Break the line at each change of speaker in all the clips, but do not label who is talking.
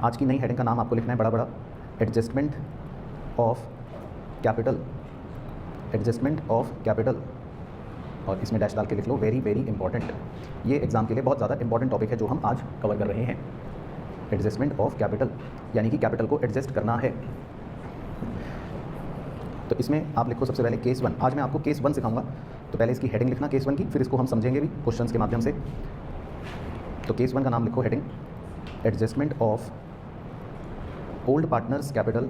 आज की नई हेडिंग का नाम आपको लिखना है बड़ा बड़ा, adjustment of capital, adjustment of capital, और इसमें डैश डाल के लिख लो वेरी वेरी इंपॉर्टेंट। ये एग्जाम के लिए बहुत ज़्यादा इंपॉर्टेंट टॉपिक है जो हम आज कवर कर रहे हैं। एडजस्टमेंट ऑफ कैपिटल यानी कि कैपिटल को एडजस्ट करना है। तो इसमें आप लिखो सबसे पहले केस 1। आज मैं आपको केस 1 सिखाऊंगा, तो पहले इसकी हेडिंग लिखना केस 1 की, फिर इसको हम समझेंगे भी क्वेश्चंस के माध्यम से। तो केस 1 का नाम लिखो heading, adjustment of old partners capital,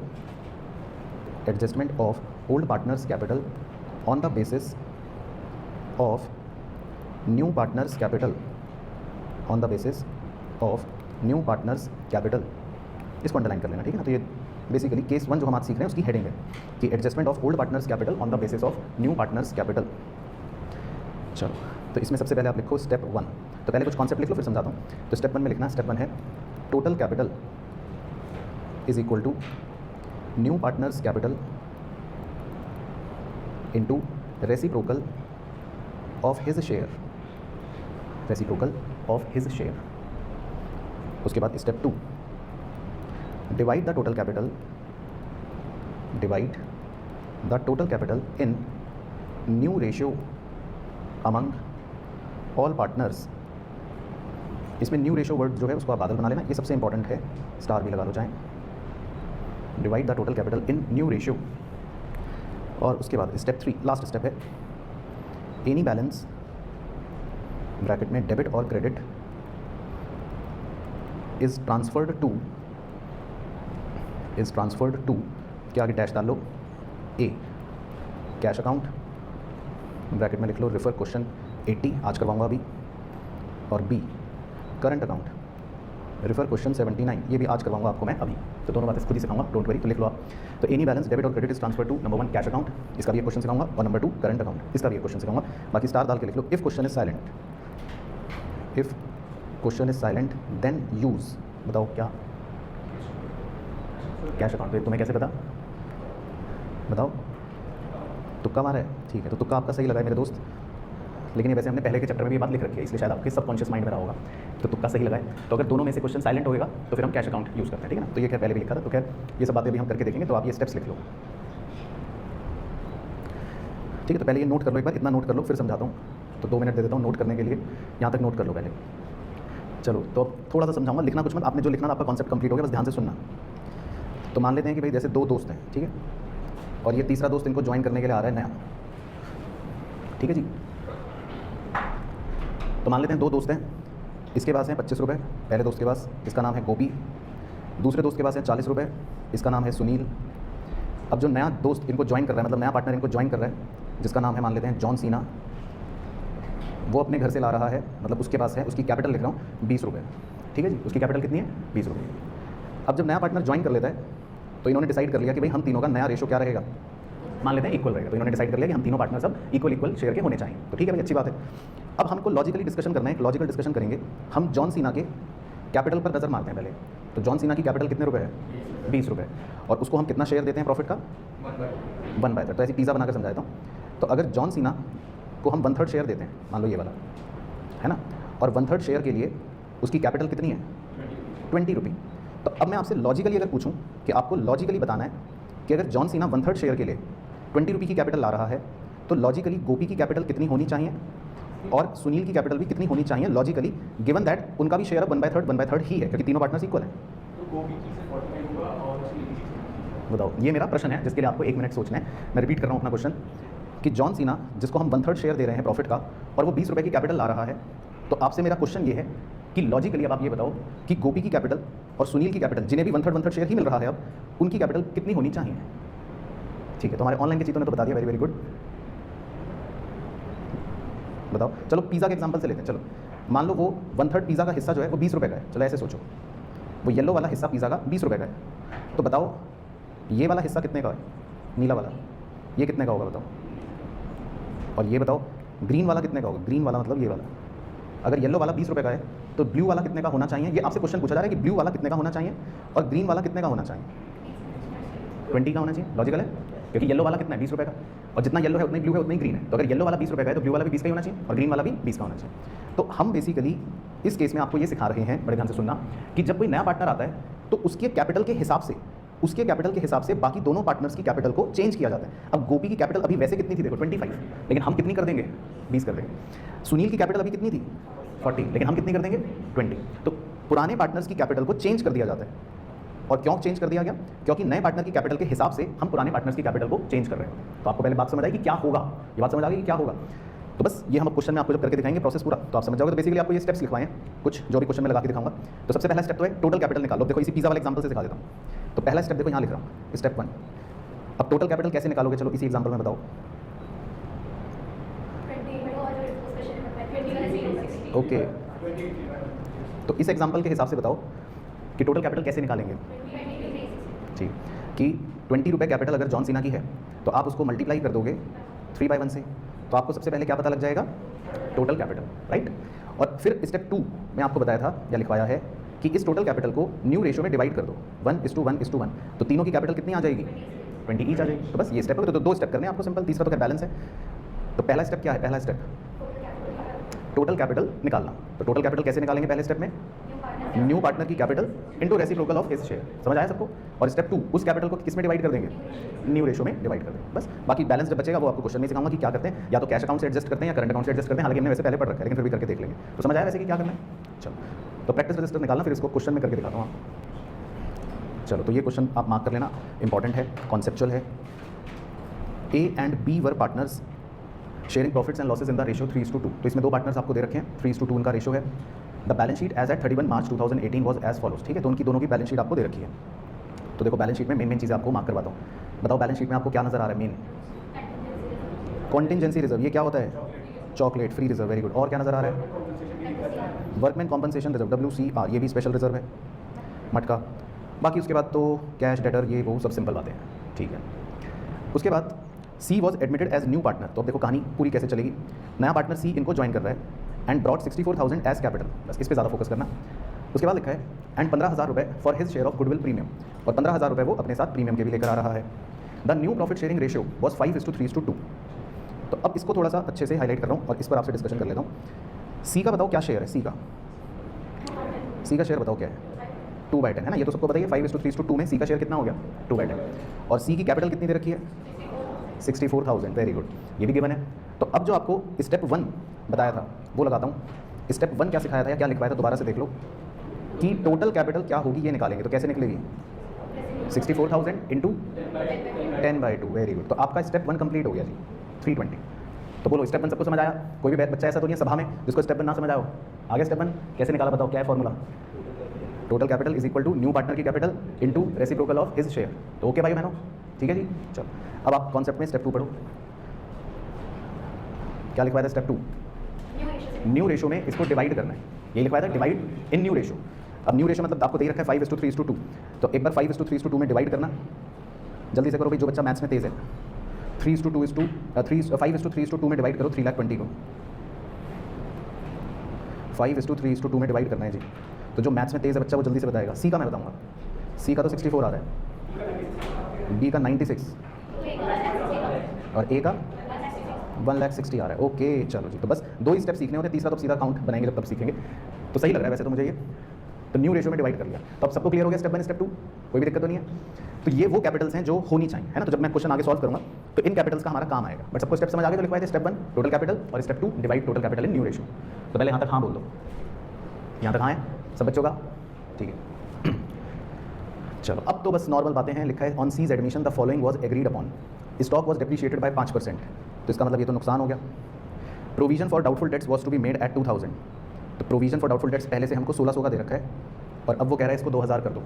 adjustment of old partners capital on the basis of new partners capital, on the basis of new partners capital. इसको अंडरलाइन कर लेना, ठीक है ना। तो ये बेसिकली केस 1 जो हम आज सीख रहे हैं उसकी हेडिंग है कि adjustment of old partners capital on the basis of new partners capital. चलो, तो इसमें सबसे पहले आप लिखो स्टेप 1। तो पहले कुछ कॉन्सेप्ट लिख लो फिर समझाता हूँ। तो स्टेप 1 में लिखना, स्टेप 1 है total capital is equal to new partners capital into reciprocal of his share, reciprocal of his share. उसके बाद step 2, divide the total capital, divide the total capital in new ratio among all partners. इसमें new ratio word जो है उसको आप बादल बना लेना, ये सबसे इंपॉर्टेंट है, स्टार भी लगा लो चाहें। Divide the total capital in new ratio. और उसके बाद स्टेप 3 लास्ट स्टेप है, एनी बैलेंस ब्रैकेट में डेबिट और credit is transferred to, is transferred to के आगे डैश डाल लो, ए कैश अकाउंट, ब्रैकेट में लिख लो रेफर क्वेश्चन 80 आज करवाऊंगा अभी, और b current account, refer question 79 ये भी आज करवाऊंगा आपको मैं अभी। तो दोनों बातें खुद ही सिखाऊंगा, डोंट वरी। तो लिख लो आप। तो एनी बैलेंस डेबिट और credit is transfer to number 1 cash account, इसका भी एक क्वेश्चन सिखाऊंगा, और नंबर 2 करंट अकाउंट, इसका भी एक क्वेश्चन सिखाऊंगा। बाकी स्टार डाल के लिख लो if question is silent, if question is silent then use, बताओ क्या कैश अकाउंट पे तुम्हें कैसे पता, बताओ। तुक्का मारा है, ठीक है। तो तुक्का आपका सही लगा है मेरे दोस्त, लेकिन ये वैसे हमने पहले के चैप्टर में भी बात लिख रखी है, इसलिए शायद आपके सबकॉन्शियस माइंड में रहा होगा। तो तुक्का सही लगा है। तो अगर दोनों में से क्वेश्चन साइलेंट होगा तो फिर हम कैश अकाउंट यूज़ करते हैं, ठीक है ना। तो ये खैर पहले भी लिखा था, तो खैर ये सब बातें भी हम करके देखेंगे। तो आप ये स्टेप्स लिख लो, ठीक है। तो पहले ये नोट कर लो, एक बार इतना नोट कर लो, फिर समझाता हूँ। तो 2 मिनट दे देता हूँ नोट करने के लिए, यहाँ तक नोट कर लो पहले। चलो, तो अब थोड़ा सा समझाऊंगा, लिखना कुछ मत, आपने जो लिखना आपका कॉन्सेप्ट कंप्लीट हो गया, बस ध्यान से सुनना। तो मान लेते हैं कि भाई जैसे 2 दोस्त हैं, ठीक है, और ये तीसरा दोस्त इनको ज्वाइन करने के लिए आ रहा है नया, ठीक है जी। तो मान लेते हैं 2 दोस्त हैं, इसके पास हैं 25 रुपये पहले दोस्त के पास, इसका नाम है गोपी। दूसरे दोस्त के पास है 40 रुपये, इसका नाम है सुनील। अब जो नया दोस्त इनको ज्वाइन कर रहा है, मतलब नया पार्टनर इनको ज्वाइन कर रहा है, जिसका नाम है मान लेते हैं जॉन सीना, वो अपने घर से ला रहा है, मतलब उसके पास है, उसकी कैपिटल लिख रहा हूँ 20 रुपये, ठीक है जी। उसकी कैपिटल कितनी है? 20 रुपये। अब जब नया पार्टनर ज्वाइन कर लेता है तो इन्होंने डिसाइड कर लिया कि भाई हम तीनों का नया रेशो क्या रहेगा, मान लेते हैं इक्वल रहेगा। तो इन्होंने डिसाइड कर लिया कि हम तीनों पार्टनर सब इक्वल शेयर के होने चाहिए। तो ठीक है भाई, अच्छी बात है। अब हमको लॉजिकली डिस्कशन करना है, एक लॉजिकल डिस्कशन करेंगे। हम जॉन सीना के कैपिटल पर नजर मारते हैं पहले। तो जॉन सीना की कैपिटल कितने रुपए है? 20 रुपये। और उसको हम कितना शेयर देते हैं प्रॉफिट का? 1/3। तो ऐसी पिज़्ज़ा बनाकर समझाता हूँ। तो अगर जॉन सीना को हम 1/3 शेयर देते हैं, मान लो ये वाला है ना, और 1/3 शेयर के लिए उसकी कैपिटल कितनी है? 20 रुपये। तो अब मैं आपसे लॉजिकली अगर पूछूं कि आपको लॉजिकली बताना है कि अगर जॉन सीना 1/3 शेयर के लिए 20 रुपये की कैपिटल ला रहा है, तो लॉजिकली गोपी की कैपिटल कितनी होनी चाहिए और सुनील की कैपिटल भी कितनी होनी चाहिए लॉजिकली, गिवन दैट उनका भी शेयर अब 1/3 ही है, क्योंकि तीनों पार्टनर्स इक्वल हैं। बताओ, ये मेरा प्रश्न है जिसके लिए आपको 1 मिनट सोचना है। मैं रिपीट कर रहा हूँ अपना क्वेश्चन कि जॉन सीना जिसको हम 1/3 शेयर दे रहे हैं प्रॉफिट का, और वो 20 रुपये की कैपिटल ला रहा है, तो आपसे मेरा क्वेश्चन ये है कि लॉजिकली अब आप ये बताओ कि गोपी की कैपिटल और सुनील की कैपिटल, जिन्हें भी 1/3 शेयर ही मिल रहा है अब, उनकी कैपिटल कितनी होनी चाहिए? ठीक है, तो हमारे ऑनलाइन के चीज़ों ने तो बता दिया, वेरी वेरी गुड। बताओ, चलो पिज़्ज़ा के एग्जांपल से लेते हैं। चलो मान लो वो 1/3 पिज़्ज़ा का हिस्सा जो है वो 20 रुपये का है। चलो ऐसे सोचो, वो येलो वाला हिस्सा पिज़्ज़ा का 20 रुपये का है। तो बताओ ये वाला हिस्सा कितने का है? नीला वाला, ये कितने का होगा बताओ? और ये बताओ ग्रीन वाला कितने का होगा? ग्रीन वाला मतलब ये वाला। अगर येलो वाला 20 रुपये का है तो ब्लू वाला कितने का होना चाहिए? ये आपसे क्वेश्चन पूछा जा रहा है कि ब्लू वाला कितने का होना चाहिए और ग्रीन वाला कितने का होना चाहिए? 20 का होना चाहिए। लॉजिकल है, क्योंकि येलो वाला कितना है? 20 रुपये का, और जितना येलो है उतना ही ब्लू है उतना ही ग्रीन है। तो अगर येलो वाला 20 रुपये का है तो ब्लू वाला भी 20 का ही होना चाहिए और ग्रीन वाला भी 20 का होना चाहिए। तो हम बेसिकली इस केस में आपको ये सिखा रहे हैं, बड़े ध्यान से सुनना, कि जब कोई नया पार्टनर आता है तो उसके कैपिटल के हिसाब से बाकी दोनों पार्टनर्स की कैपिटल को चेंज किया जाता है। अब गोपी की कैपिटल अभी वैसे कितनी थी देखो 25, लेकिन हम कितनी कर देंगे 20 कर देंगे। सुनील की कैपिटल अभी कितनी थी 40, लेकिन हम कितनी कर देंगे 20। तो पुराने पार्टनर्स की कैपिटल को चेंज कर दिया जाता है। और क्यों चेंज कर दिया गया? क्योंकि नए पार्टनर की कैपिटल के हिसाब से हम पुराने पार्टनर्स की कैपिटल को चेंज कर रहे हैं। तो आपको पहले बात समझ आई कि क्या होगा, ये बात समझ आ गई कि क्या होगा। तो बस ये हम क्वेश्चन में आपको जब करके दिखाएंगे प्रोसेस पूरा, तो आप समझ जाओगे। तो बेसिकली आपको ये स्टेप्स लिखवाए हैं कुछ जो भी क्वेश्चन में लगा के दिखाऊंगा। तो सबसे पहला स्टेप तो है टोटल कैपिटल निकालो। देखो इसी पिज़्ज़ा वाले एग्जांपल से सिखा देता हूँ। तो पहला स्टेप देखो यहाँ लिख रहा हूँ, स्टेप 1। अब टोटल कैपिटल कैसे निकालोगे, चलो इसी एग्जाम्पल में बताओ। ओके, तो इस एग्जाम्पल के हिसाब से बताओ कि टोटल कैपिटल कैसे निकालेंगे। जी, कि 20 रुपये कैपिटल अगर जॉन सीना की है तो आप उसको मल्टीप्लाई कर दोगे 3/1 से, तो आपको सबसे पहले क्या पता लग जाएगा टोटल कैपिटल, राइट। और फिर स्टेप 2 में आपको बताया था या लिखवाया है कि इस टोटल कैपिटल को न्यू रेशियो में डिवाइड कर दो 1:1:1, तो तीनों की कैपिटल कितनी आ जाएगी 20 ईच आ जाएगी। तो बस ये स्टेप है। तो 2 स्टेप करने हैं आपको सिंपल, तीसरा तो खैर बैलेंस है। तो पहला स्टेप क्या है, पहला स्टेप टोटल कैपिटल निकालना। तो टोटल कैपिटल कैसे निकालेंगे पहले स्टेप में, न्यू पार्टनर की capital into reciprocal of his share. समझ आया सबको। और स्टेप 2 उस कैपिटल को किस में डिवाइड कर देंगे, न्यू रेशियो में डिवाइड कर देंगे। बस बाकी बैलेंस जब बचेगा वो आपको क्वेश्चन में सिखाऊंगा कि क्या करते हैं, या तो कैश अकाउंट से एडजस्ट करते हैं या करंट अकाउंट से एडजस्ट करते हैं। हालांकि हमने वैसे पहले पढ़ रखा है लेकिन फिर भी करके देख लेंगे। तो समझ आया वैसे कि क्या करना है। चलो तो प्रैक्टिस रजिस्टर निकालना, फिर इसको क्वेश्चन में करके दिखाता हूँ आपको। चलो तो ये क्वेश्चन आप मार्क कर लेना, इंपॉर्टेंट है, कॉन्सेप्चुअल है। A and B were partners sharing profits and losses in the ratio 3:2। तो इसमें 2 पार्टनर्स आपको दे रखे हैं, 3:2 उनका रेशियो है। The balance sheet as at 31 March 2018 was as follows. ठीक है, तो उनकी दोनों की बैलेंस शीट आपको दे रखी है। तो देखो बैलेंस शीट में मेन चीज़ें आपको मार्क करवाता हूँ। बताओ बैलेंस शीट में आपको क्या नजर आ रहा है, मेन कॉन्टिजेंसी रिजर्व, ये क्या होता है, chocolate free reserve, very good. और क्या नजर आ रहा है, वर्कमैन कॉम्पनसेशन रिजर्व WCR, ये भी स्पेशल रिजर्व है, मटका। बाकी उसके बाद तो कैश डेटर, ये वो सब सिंपल बातें हैं। ठीक है, उसके बाद she was admitted as new partner. तो अब देखो कहानी पूरी कैसे चलेगी। नया पार्टनर सी इनको ज्वाइन कर रहा है एंड ब्रॉट 64,000 एज कैपिटल। बस इस पर ज़्यादा फोकस करना। उसके बाद लिखा है एंड 15,000 रुपये for his share of goodwill premium, और 15,000 रुपये वो अपने साथ प्रीमियम के भी लेकर आ रहा है। The new profit sharing ratio was 5:3:2। तो अब इसको थोड़ा सा अच्छे से हाईलाइट कर रहा हूँ और इस पर आपसे डिस्कशन कर लेता हूँ। सी का बताओ क्या शेयर है, सी का शेयर बताओ क्या है, 2/10 है ना, ये तो सबको बताइए। 5:3:2 में सी का शेयर कितना हो गया 2/10, और सी की कैपिटल कितनी दे रखी है 64,000, वेरी गुड, ये भी गिवन है। तो अब जो आपको स्टेप 1 बताया था वो लगाता हूँ। स्टेप 1 क्या सिखाया था या क्या लिखवाया था, दोबारा से देख लो कि टोटल कैपिटल क्या होगी, ये निकालेंगे। तो कैसे निकलेगी 64,000 इंटू 10/2, वेरी गुड। तो आपका स्टेप 1 कंप्लीट हो गया जी, 320। तो बोलो स्टेप 1 सबको समझ आया, कोई भी बच्चा ऐसा तो नहीं है सभा में जिसको स्टेप 1 ना समझ आया हो। आगे स्टेप 1 कैसे निकाला बताओ, क्या है formula, total capital is equal to new partner की capital into reciprocal of his share. तो ओके भाई बहनों, ठीक है जी। चलो अब आप कॉन्सेप्ट में स्टेप 2 पढ़ो। क्या लिखवाया था स्टेप 2, न्यू रेशियो में इसको डिवाइड करना है, ये लिखवाया था डिवाइड इन न्यू रेशियो। अब न्यू रेशियो मतलब आपको दे रखा है 5:3:2, तो एक बार 5:3:2 में डिवाइड करना, जल्दी से करो भाई जो बच्चा मैथ्स में तेज है। 5:3:2 में डिवाइड करो 3,20,000 को, 5:3:2 में डिवाइड करना है जी। तो जो मैथ्स में तेज है बच्चा वो जल्दी से बताएगा। सी का मैं बताऊंगा, सी का तो 64 आ रहा है, बी का 96 और ए का 1,60,000 आ रहा है। ओके चलो जी, तो बस 2 ही स्टेप सीखने होते हैं, तीसरा तो सीधा काउंट बनाएंगे जब तब सीखेंगे। तो सही लग रहा है वैसे तो मुझे ये। तो न्यू रेशियो में डिवाइड कर लिया, तो अब सबको क्लियर हो गया स्टेप 1 स्टेप 2, कोई भी दिक्कत तो नहीं है। तो ये वो कैपिटल्स हैं जो होनी चाहिए, है ना। तो जब मैं क्वेश्चन आगे सॉल्व करूंगा तो इन कैपिटल्स का हमारा काम आएगा। बट सबको स्टेप समझ आ गया, तो लिखवाए थे स्टेप 1 टोटल कैपिटल और step 2 divide total capital in new ratio. तो पहले यहाँ तक हाँ बोल दो, यहाँ तक हाँ है सब बच्चों का, ठीक है। चलो अब तो बस नॉर्मल बातें हैं। लिखा है on C's admission the following was agreed upon, stock was depreciated by 5%, तो इसका मतलब ये तो नुकसान हो गया। Provision for doubtful debts was to be made at 2,000, तो प्रोविजन फॉर डाउटफुल डेट्स पहले से हमको 1,600 का दे रखा है और अब वो कह रहा है इसको 2,000 कर दो,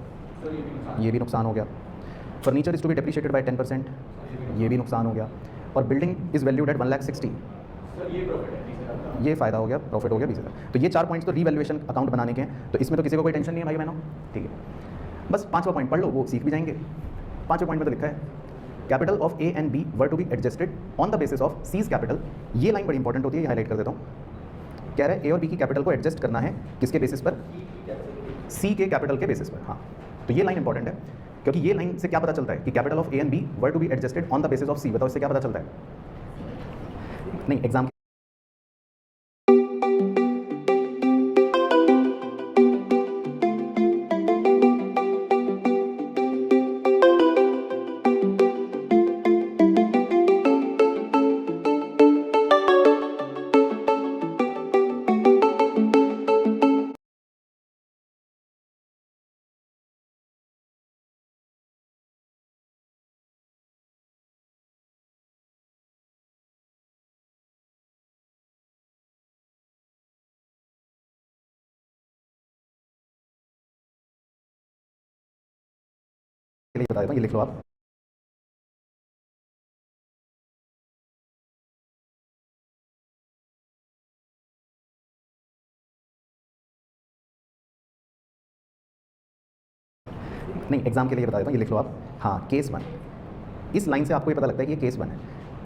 ये भी नुकसान हो गया। Furniture is to be depreciated by 10%, ये भी नुकसान हो गया। और बिल्डिंग इज वैल्यूड एट 1,60,000, ये फ़ायदा हो गया, प्रॉफिट हो गया 20,000। तो ये 4 पॉइंट्स तो रीवैल्यूएशन अकाउंट बनाने के हैं, तो इसमें तो किसी को कोई टेंशन नहीं है भाई बहनों, ठीक है। बस 5वां पॉइंट पढ़ लो, वो सीख भी जाएंगे। 5वें पॉइंट में तो लिखा है capital of A and B were to be adjusted on the basis of C's capital. ये लाइन बड़ी इंपॉर्टेंट होती है, ये हाईलाइट कर देता हूँ। कह रहा है ए और बी की कैपिटल को एडजस्ट करना है किसके बेसिस पर, सी के कैपिटल के बेसिस पर। हाँ, तो ये लाइन इंपॉर्टेंट है क्योंकि ये लाइन से क्या पता चलता है कि capital of A and B were to be adjusted on the basis of C. बताओ इससे क्या पता चलता है, नहीं एग्जाम के लिए बता देता हूँ, ये लिख लो आप। नहीं, एग्जाम के लिए बता देता हूँ, ये लिख लो आप। हाँ, केस 1। इस लाइन से आपको ये पता लगता है कि ये केस 1 है।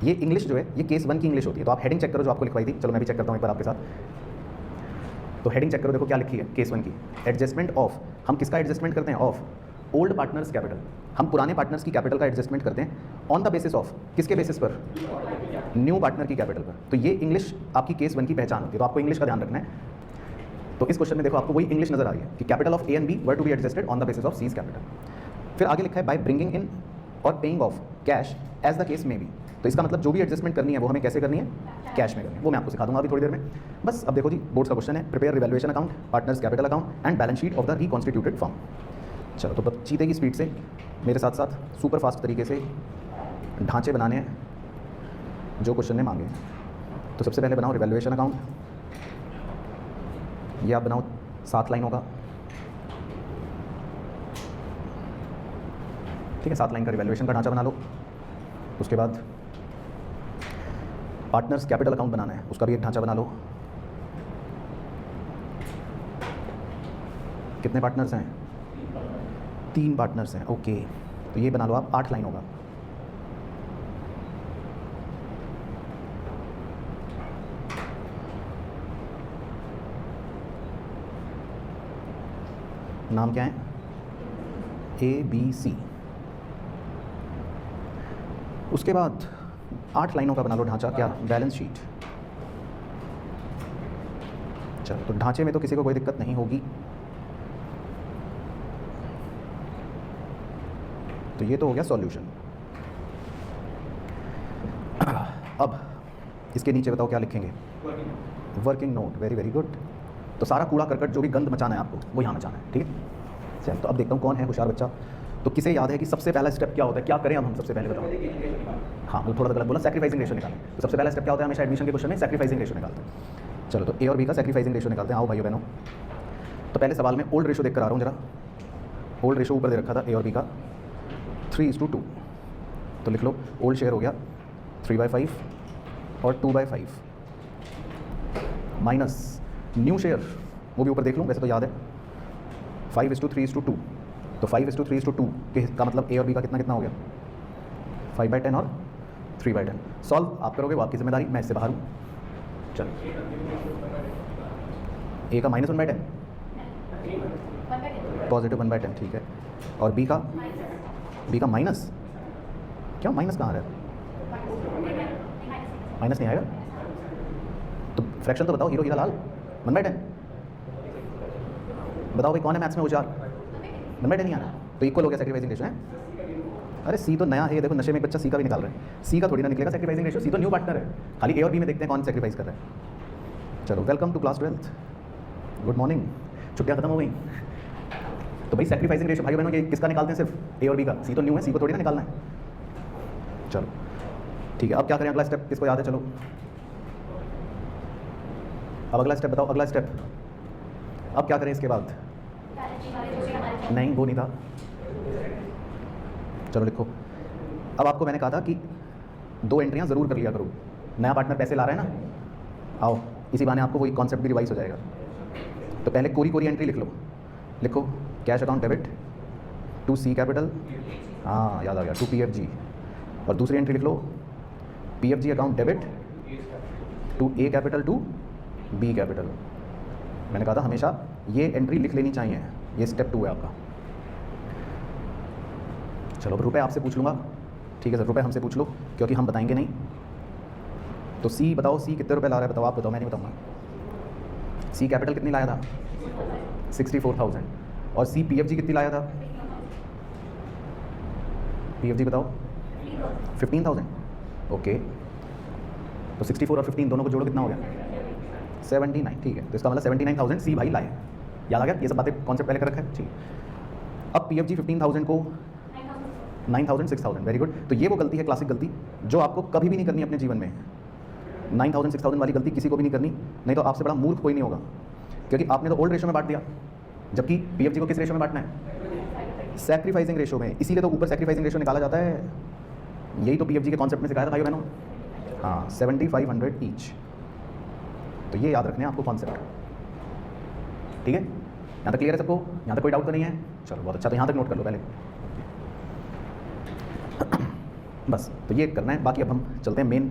ये इंग्लिश जो है ये केस 1 की इंग्लिश होती है। तो आप हेडिंग चेक करो जो आपको लिखवाई थी। चलो मैं भी चेक करता हूँ एक बार आपके साथ। तो हेडिंग चेक करो, देखो क्या लिखी है केस 1 की। एडजस्टमेंट ऑफ, हम किसका एडजस्टमेंट करते हैं? Of old partners capital. हम पुराने पार्टनर्स की कैपिटल का एडजस्टमेंट करते हैं ऑन द बेसिस ऑफ, किसके बेसिस पर? न्यू पार्टनर की कैपिटल पर। तो ये इंग्लिश आपकी केस 1 की पहचान होती है। तो आपको इंग्लिश का ध्यान रखना है। तो इस क्वेश्चन में देखो आपको वही इंग्लिश नजर आ रही है कि capital of A and B were to be adjusted on the basis of C's capital. फिर आगे लिखा है by bringing in or paying off cash as the case may be. तो इसका मतलब जो भी एडजस्टमेंट करनी है वो हमें कैसे करनी है? कैश में करनी है। वो मैं आपको सिखा दूंगा अभी थोड़ी देर में। बस अब देखो जी, बोर्ड्स का क्वेश्चन है, prepare revaluation account, partners capital account and balance sheet of the reconstituted firm. चलो तो चीते की स्पीड से मेरे साथ साथ सुपर फास्ट तरीके से ढांचे बनाने हैं जो क्वेश्चन ने मांगे। तो सबसे पहले बनाओ रिवैल्यूएशन अकाउंट। ये आप बनाओ 7 लाइनों का, ठीक है। 7 लाइन का रिवैल्यूएशन का ढांचा बना लो। उसके बाद पार्टनर्स कैपिटल अकाउंट बनाना है, उसका भी एक ढांचा बना लो। कितने पार्टनर्स हैं? 3 पार्टनर्स हैं, ओके। तो ये बना लो आप 8 लाइनों का। नाम क्या है? ABC। उसके बाद 8 लाइनों का बना लो ढांचा, क्या? Balance sheet. चलो तो ढांचे में तो किसी को कोई दिक्कत नहीं होगी। तो ये तो हो गया सॉल्यूशन। अब इसके नीचे बताओ क्या लिखेंगे? Working note. Very very good. तो सारा कूड़ा करकट जो भी गंद मचाना है आपको वो यहाँ मचाना है, ठीक है। चल तो अब देखता हूँ कौन है होशियार बच्चा। तो किसे याद है कि सबसे पहला स्टेप क्या होता है? क्या करें अब हम सबसे पहले बताओ। हाँ मतलब थोड़ा गलत बोला, सैक्रिफाइसिंग रेशो निकालें। तो सबसे पहला स्टेप क्या होता है? हमेशा एडमिशन के क्वेश्चन में सैक्रिफाइसिंग रेशो निकालते हैं। चलो तो ए और बी का सैक्रिफाइसिंग रेशो निकालते हैं। आओ भाइयों बहनों। तो पहले सवाल में ओल्ड रेशो देख कर आ रहा हूँ जरा। ओल्ड रेशो ऊपर दे रखा था ए और बी का 3:2। तो लिख लो ओल्ड शेयर हो गया 3/5 और 2/5 माइनस न्यू शेयर, वो भी ऊपर देख लूँ, वैसे तो याद है 5:3:2। तो 5:3:2 का मतलब ए और बी का कितना कितना हो गया? 5/10 और 3/10। सॉल्व आप करोगे, वो आपकी जिम्मेदारी, मैं इससे बाहर हूँ। चलो ए का -1/10, पॉजिटिव 1/10, ठीक है। और बी का माइनस, क्यों माइनस कहाँ आ रहा है? माइनस नहीं आएगा तो फ्रैक्शन तो बताओ हीरो हीरा लाल। 1/10 बताओ भाई, कौन है मैथ्स में होशियार? 1/10 नहीं आ रहा तो इक्वल हो गया सैक्रिफाइसिंग रेशो है। अरे सी तो नया है, ये देखो नशे में एक बच्चा सी का भी निकाल रहा है। सी का थोड़ी ना निकलेगा सैक्रिफाइसिंग रेशो, सी तो न्यू पार्टनर है। खाली ए और बी में देखते हैं कौन सैक्रिफाइस कर रहा है। चलो welcome to class 12th, good morning. छुट्टियाँ खत्म हो गई। तो भाई सैक्रिफाइसिंग रेशो भाई बहनों ये किसका निकालते हैं? सिर्फ ए और बी का। सी तो न्यू है, सी को थोड़ी ना निकालना है। चलो ठीक है, अब क्या करें? अगला स्टेप किसको याद है? चलो अब अगला स्टेप बताओ। अगला स्टेप अब क्या करें इसके बाद? नहीं वो नहीं था। चलो लिखो। अब आपको मैंने कहा था कि 2 एंट्रियां ज़रूर कर लिया करो। नया पार्टनर पैसे ला रहा है ना, आओ इसी बहाने आपको वही कॉन्सेप्ट भी रिवाइज हो जाएगा। तो पहले कोरी एंट्री लिख लो। लिखो cash account debit to C capital, हाँ याद आ गया, टू PFG। और दूसरी एंट्री लिख लो PFG account debit to A capital to B capital. मैंने कहा था हमेशा ये एंट्री लिख लेनी चाहिए। ये स्टेप 2 है आपका। चलो अब रुपए आपसे पूछ लूँगा, ठीक है सर? रुपए हमसे पूछ लो क्योंकि हम बताएंगे नहीं। तो सी बताओ, सी कितने रुपए ला रहा है? बताओ, आप बताओ, मैं नहीं बताऊँगा। सी कैपिटल कितनी लाया था? 64,000। और सी PFG कितनी लाया था? PFG बताओ 15,000, ओके। तो 64 और 15 दोनों को जोड़ो, कितना हो गया? 79, ठीक है। तो इसका मतलब 79,000 सी भाई लाए। याद आ गया? ये सब बातें कॉन्सेप्ट पहले कर रखा है, ठीक। अब PFG 15,000 को 9,000 6,000, वेरी गुड। तो ये वो गलती है, क्लासिक गलती, जो आपको कभी भी नहीं करनी अपने जीवन में। 9,000 6,000 वाली गलती किसी को भी नहीं करनी, नहीं तो आपसे बड़ा मूर्ख कोई नहीं होगा। क्योंकि आपने तो ओल्ड रेशो में बांट दिया, जबकि PFG को किस रेशो में बांटना है? सैक्रिफाइसिंग रेशो में, इसीलिए तो ऊपर सैक्रिफाइसिंग रेशो निकाला जाता है। यही तो पीएफजी के कॉन्सेप्ट में सिखाया था भाई बहनों। हाँ 7500 ईच। तो ये याद रखने हैं आपको कॉन्सेप्ट, ठीक है। यहाँ तक क्लियर है सबको? यहाँ तक कोई डाउट तो नहीं है? चलो बहुत अच्छा, तो यहाँ तक नोट कर लो पहले। बस तो ये करना है, बाकी अब हम चलते हैं मेन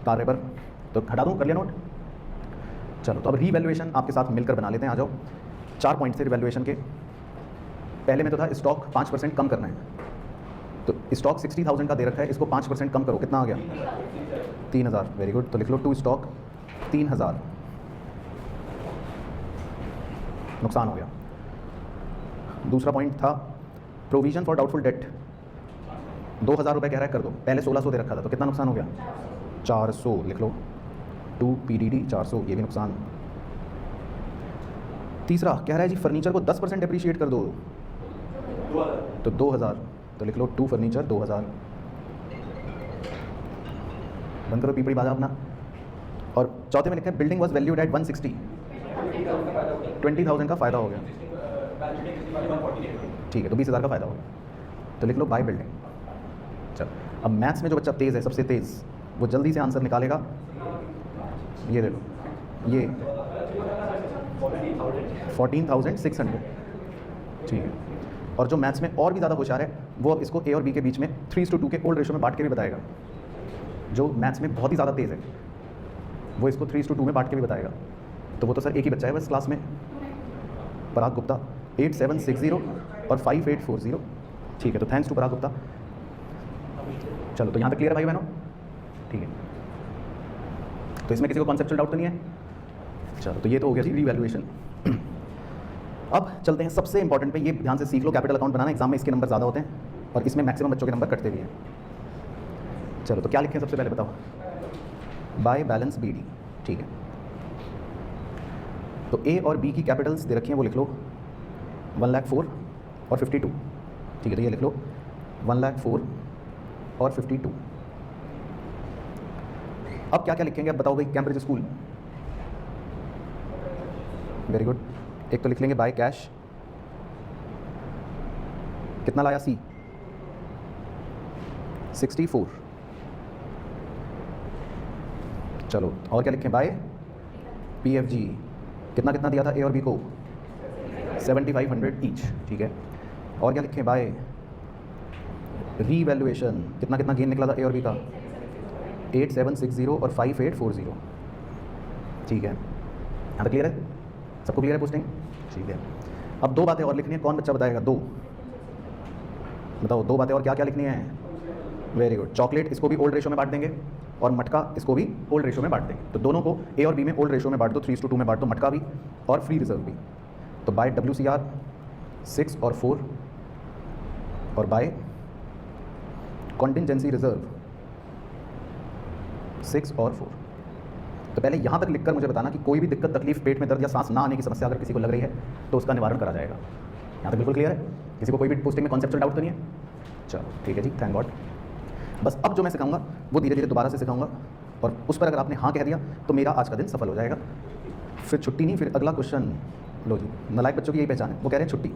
कार्य पर। तो हटा दूँ, कर लिया नोट? चलो तो अब रीवैल्यूएशन आपके साथ मिलकर बना लेते हैं, आ जाओ। 4 पॉइंट से रीवैल्यूएशन के। पहले में तो था स्टॉक 5% कम करना है, तो स्टॉक 60,000 का दे रखा है, इसको 5% कम करो, कितना आ गया? 3000। वेरी गुड, तो लिख लो टू स्टॉक 3000, नुकसान हो गया। दूसरा पॉइंट था प्रोविजन फॉर डाउटफुल डेट, 2000 रुपये कह रहा है कर दो, पहले 1600 दे रखा था, तो कितना नुकसान हो गया? 400 लिख लो, 2 PDD 400, ये भी नुकसान। तीसरा कह रहा है जी फर्नीचर को 10% अप्रिशिएट कर दो, तो 2000, तो लिख लो 2 फर्नीचर 2000। बंद करो पीपड़ी बाजा अपना। और चौथे में लिखा है बिल्डिंग वॉज वैल्यूड एट 160, 20,000 का फ़ायदा हो गया, ठीक है, तो 20,000 का फ़ायदा हो गया, तो लिख लो बाय बिल्डिंग। चल अब मैथ्स में जो बच्चा तेज़ है, सबसे तेज़, वो जल्दी से आंसर निकालेगा। ये ले लो, ये 14,600, ठीक है। और जो मैथ्स में और भी ज़्यादा होशियार है, वो अब इसको ए और बी के बीच में 3:2 के ओल्ड रेशो में बांट के भी बताएगा। जो मैथ्स में बहुत ही ज़्यादा तेज़ है, वो इसको 3:2 में बांट के भी बताएगा। तो वो तो सर एक ही बच्चा है बस क्लास में, पराग गुप्ता, 8760 और 5840, ठीक है। तो थैंक्स टू पराग गुप्ता। चलो तो यहाँ तक क्लियर है भाई बहनों, ठीक है। तो इसमें किसी को कॉन्सेप्चुअल डाउट तो नहीं है? चलो तो ये तो हो गया जी रीवैल्यूएशन। अब चलते हैं सबसे इंपॉर्टेंट पे, ये ध्यान से सीख लो, कैपिटल अकाउंट बनाना, एग्जाम में इसके नंबर ज़्यादा होते हैं और इसमें मैक्सिमम बच्चों के नंबर कटते भी हैं। चलो तो क्या लिखें सबसे पहले बताओ? बाय बैलेंस BD, ठीक है। तो ए और बी की कैपिटल्स दे रखी हैं, वो लिख लो 1,04,000 और 52, ठीक है। तो ये लिख लो 1,04,000 और 52। अब क्या क्या लिखेंगे अब बताओ भाई? Cambridge school, very good. एक तो लिख लेंगे बाय कैश, कितना लाया? C 64। चलो और क्या लिखें? बाय PFG, कितना कितना दिया था ए और बी को? 7,500 ईच, ठीक है। और क्या लिखें? बाय रीवैल्यूएशन, कितना कितना गेन निकला था ए और बी का? 8760 और 5840, ठीक है। यहाँ तक क्लियर है? सबको क्लियर है पोस्टिंग? ठीक है। अब 2 बातें और लिखनी है, कौन बच्चा बताएगा? 2 बताओ, 2 बातें और क्या क्या लिखनी है? Very good. चॉकलेट इसको भी ओल्ड रेशो में बांट देंगे और मटका इसको भी ओल्ड रेशो में बांट देंगे। तो दोनों को ए और बी में ओल्ड रेशो में बांट दो, 3:2 में बांट दो, मटका भी और फ्री रिजर्व भी। तो बाय WCR 6 और 4 और बाय कॉन्टिजेंसी रिजर्व 6 और 4। तो पहले यहाँ तक लिखकर मुझे बताना कि कोई भी दिक्कत, तकलीफ, पेट में दर्द या सांस ना आने की समस्या अगर किसी को लग रही है तो उसका निवारण करा जाएगा। यहाँ तक बिल्कुल क्लियर है? किसी को कोई भी पोस्टिंग में कॉन्सेप्चुअल डाउट तो नहीं है? चलो ठीक है जी, थैंक गॉड। बस अब जो मैं सिखाऊंगा वो धीरे धीरे दोबारा से सिखाऊंगा और उस पर अगर आपने हाँ कह दिया तो मेरा आज का दिन सफल हो जाएगा। फिर छुट्टी नहीं, फिर अगला क्वेश्चन। लो जी, नालायक बच्चों की यही पहचान है, वो कह रहे हैं छुट्टी।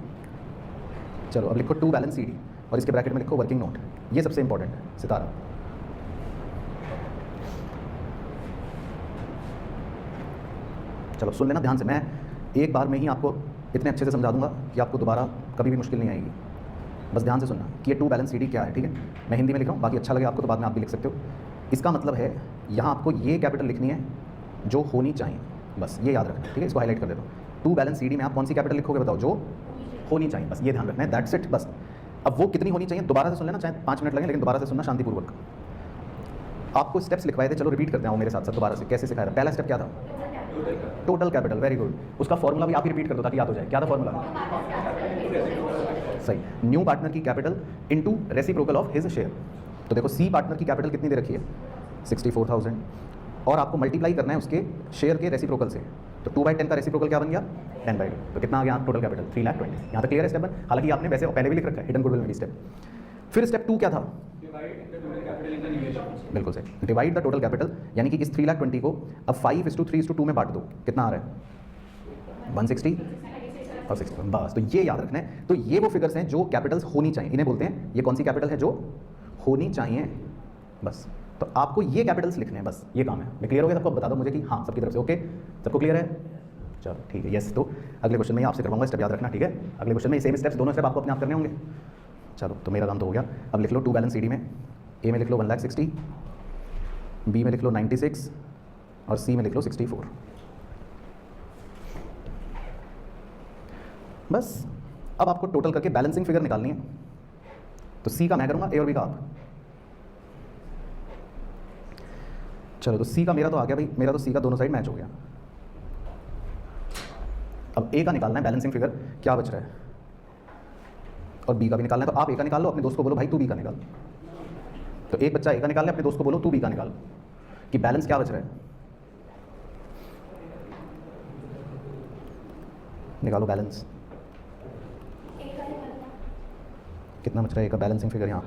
चलो अब लिखो टू बैलेंस CD और इसके ब्रैकेट में लिखो वर्किंग नोट। ये सबसे इंपॉर्टेंट है सितारा। चलो सुन लेना ध्यान से, मैं एक बार में ही आपको इतने अच्छे से समझा दूंगा कि आपको दोबारा कभी भी मुश्किल नहीं आएगी। बस ध्यान से सुनना कि ये टू बैलेंस CD क्या है, ठीक है। मैं हिंदी में लिख रहा हूँ, बाकी अच्छा लगे आपको तो बाद में आप भी लिख सकते हो। इसका मतलब है यहाँ आपको ये कैपिटल लिखनी है जो होनी चाहिए, बस ये याद रखना, ठीक है। इसको हाईलाइट कर देता हूँ। टू बैलेंस CD में आप कौन सी कैपिटल लिखोगे बताओ? जो होनी चाहिए, बस ये ध्यान रखना है, दैट्स इट बस। अब वो कितनी होनी चाहिए दोबारा से सुन लेना, चाहे 5 मिनट लगे लेकिन दोबारा से सुनना शांतिपूर्वक। आपको स्टेप्स लिखवाए थे, चलो रिपीट करते हैं मेरे साथ साथ दोबारा से। कैसे सिखाया था? पहला स्टेप क्या था? Total capital, very good. उसका फॉर्मूला भी आप ही रिपीट कर दो ताकि याद हो जाए। क्या था फॉर्मूला? सही, न्यू पार्टनर की capital into reciprocal of his share. तो देखो सी पार्टनर की कैपिटल कितनी दे रखी है? 64,000 और आपको मल्टीप्लाई करना है उसके शेयर के रेसिप्रोकल से। तो 2/10 का रेसिप्रोकल क्या बन गया? 10/2। तो कितना आ गया टोटल कैपिटल? 3,20,000। यहाँ तक क्लियर है स्टेप 1? हालांकि आपने वैसे पहले भी लिख रखा है हिडन गुडविल में भी स्टेप। फिर स्टेप 2 क्या था? बिल्कुल सही, डिवाइड द टोटल कैपिटल, यानी कि इस 3,20,000 को अब 5:3:2 में बांट दो। कितना आ रहा है? 160 और 61 बस। तो ये याद रखना है। तो ये वो फिगर्स हैं जो कैपिटल्स होनी चाहिए, इन्हें बोलते हैं, ये कौन सी कैपिटल है जो होनी चाहिए, बस। तो आपको ये कैपिटल्स लिखने हैं, बस ये काम है। मैं क्लियर हो गया सबको? बता दो मुझे कि हाँ सबकी तरफ से ओके, सबको क्लियर है? चलो ठीक है, यस। तो अगले क्वेश्चन में आपसे करवाऊंगा, स्टेप याद रखना, ठीक है? अगले क्वेश्चन में सेम स्टेप्स, दोनों स्टेप आपको अपने आप करने होंगे। चलो तो मेरा काम तो हो गया। अब लिख लो 2 बैलेंस CD में, ए में लिख लो 1,60,000, बी में लिख लो 96 और सी में लिख लो 64। बस अब आपको टोटल करके बैलेंसिंग फिगर निकालनी है। तो सी का मैं करूंगा, ए और बी का आप। चलो तो सी का मेरा तो आ गया भाई, मेरा तो सी का दोनों साइड मैच हो गया। अब ए का निकालना है बैलेंसिंग फिगर, क्या बच रहा है, और बी का भी निकालना है। तो आप ए का निकाल लो, अपने दोस्त को बोलो भाई तू बी का निकाल। तो एक बच्चा ए का निकाल ले, अपने दोस्त को बोलो तू बी का निकाल, कि बैलेंस क्या बच रहा है। निकालो बैलेंस, कितना बच रहा है ए का बैलेंसिंग फिगर यहाँ।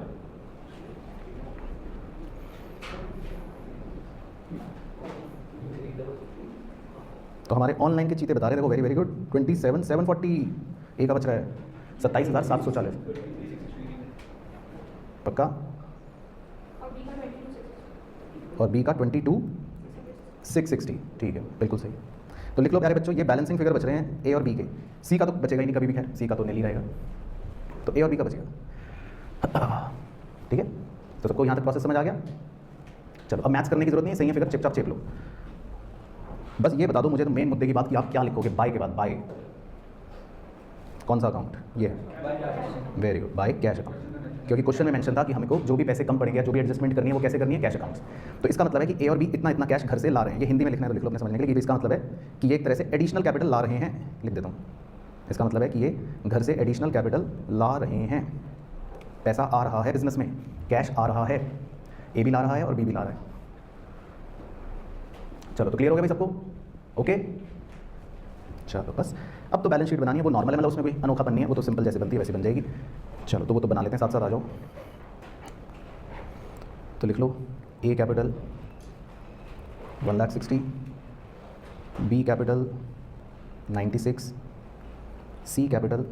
तो हमारे ऑनलाइन के चीते बता रहे, देखो वेरी वेरी गुड, 27,740 ए का बच रहा है 27,740। पक्का? और बी का 22,660, ठीक है बिल्कुल सही। तो लिख लो प्यारे बच्चों, ये बैलेंसिंग फिगर बच रहे हैं ए और बी के। सी का तो बचेगा ही नहीं कभी भी, खैर सी का तो नहीं रहेगा, तो ए और बी का बचेगा, ठीक है? तो सबको यहाँ तक प्रोसेस समझ आ गया? चलो अब मैथ्स करने की जरूरत नहीं है, सही है फिगर चिपचाप चेप लो। बस ये बता दो मुझे तो मेन मुद्दे की बात कि आप क्या लिखोगे बाय के बाद। बाय कौन सा अकाउंट? ये very good, by cash account, क्योंकि क्वेश्चन में मेंशन था कि हमको जो भी पैसे कम पड़ेंगे, जो भी एडजस्टमेंट करनी है वो कैसे करनी है, कैश अकाउंट्स। तो इसका मतलब है कि ए और बी इतना इतना कैश घर से ला रहे हैं। ये हिंदी में लिखना है तो लिख लो अपने समझने के लिए, कि इसका मतलब है कि ये एक तरह से एडिशनल कैपिटल ला रहे हैं। लिख देता हूँ, इसका मतलब है कि ये घर से एडिशनल कैपिटल ला रहे हैं, पैसा आ रहा है बिजनेस में, कैश आ रहा है, ए भी ला रहा है और बी भी ला रहा है। चलो तो क्लियर हो गया भाई सबको? ओके चलो बस अब तो बैलेंस शीट बनानी है, वो नॉर्मल है, मतलब उसमें कोई अनोखापन नहीं है, वो तो सिंपल जैसे बनती है वैसे बन जाएगी। चलो तो वो तो बना लेते हैं, साथ साथ आ जाओ। तो लिख लो ए कैपिटल 1,60,000, बी कैपिटल 96, सी कैपिटल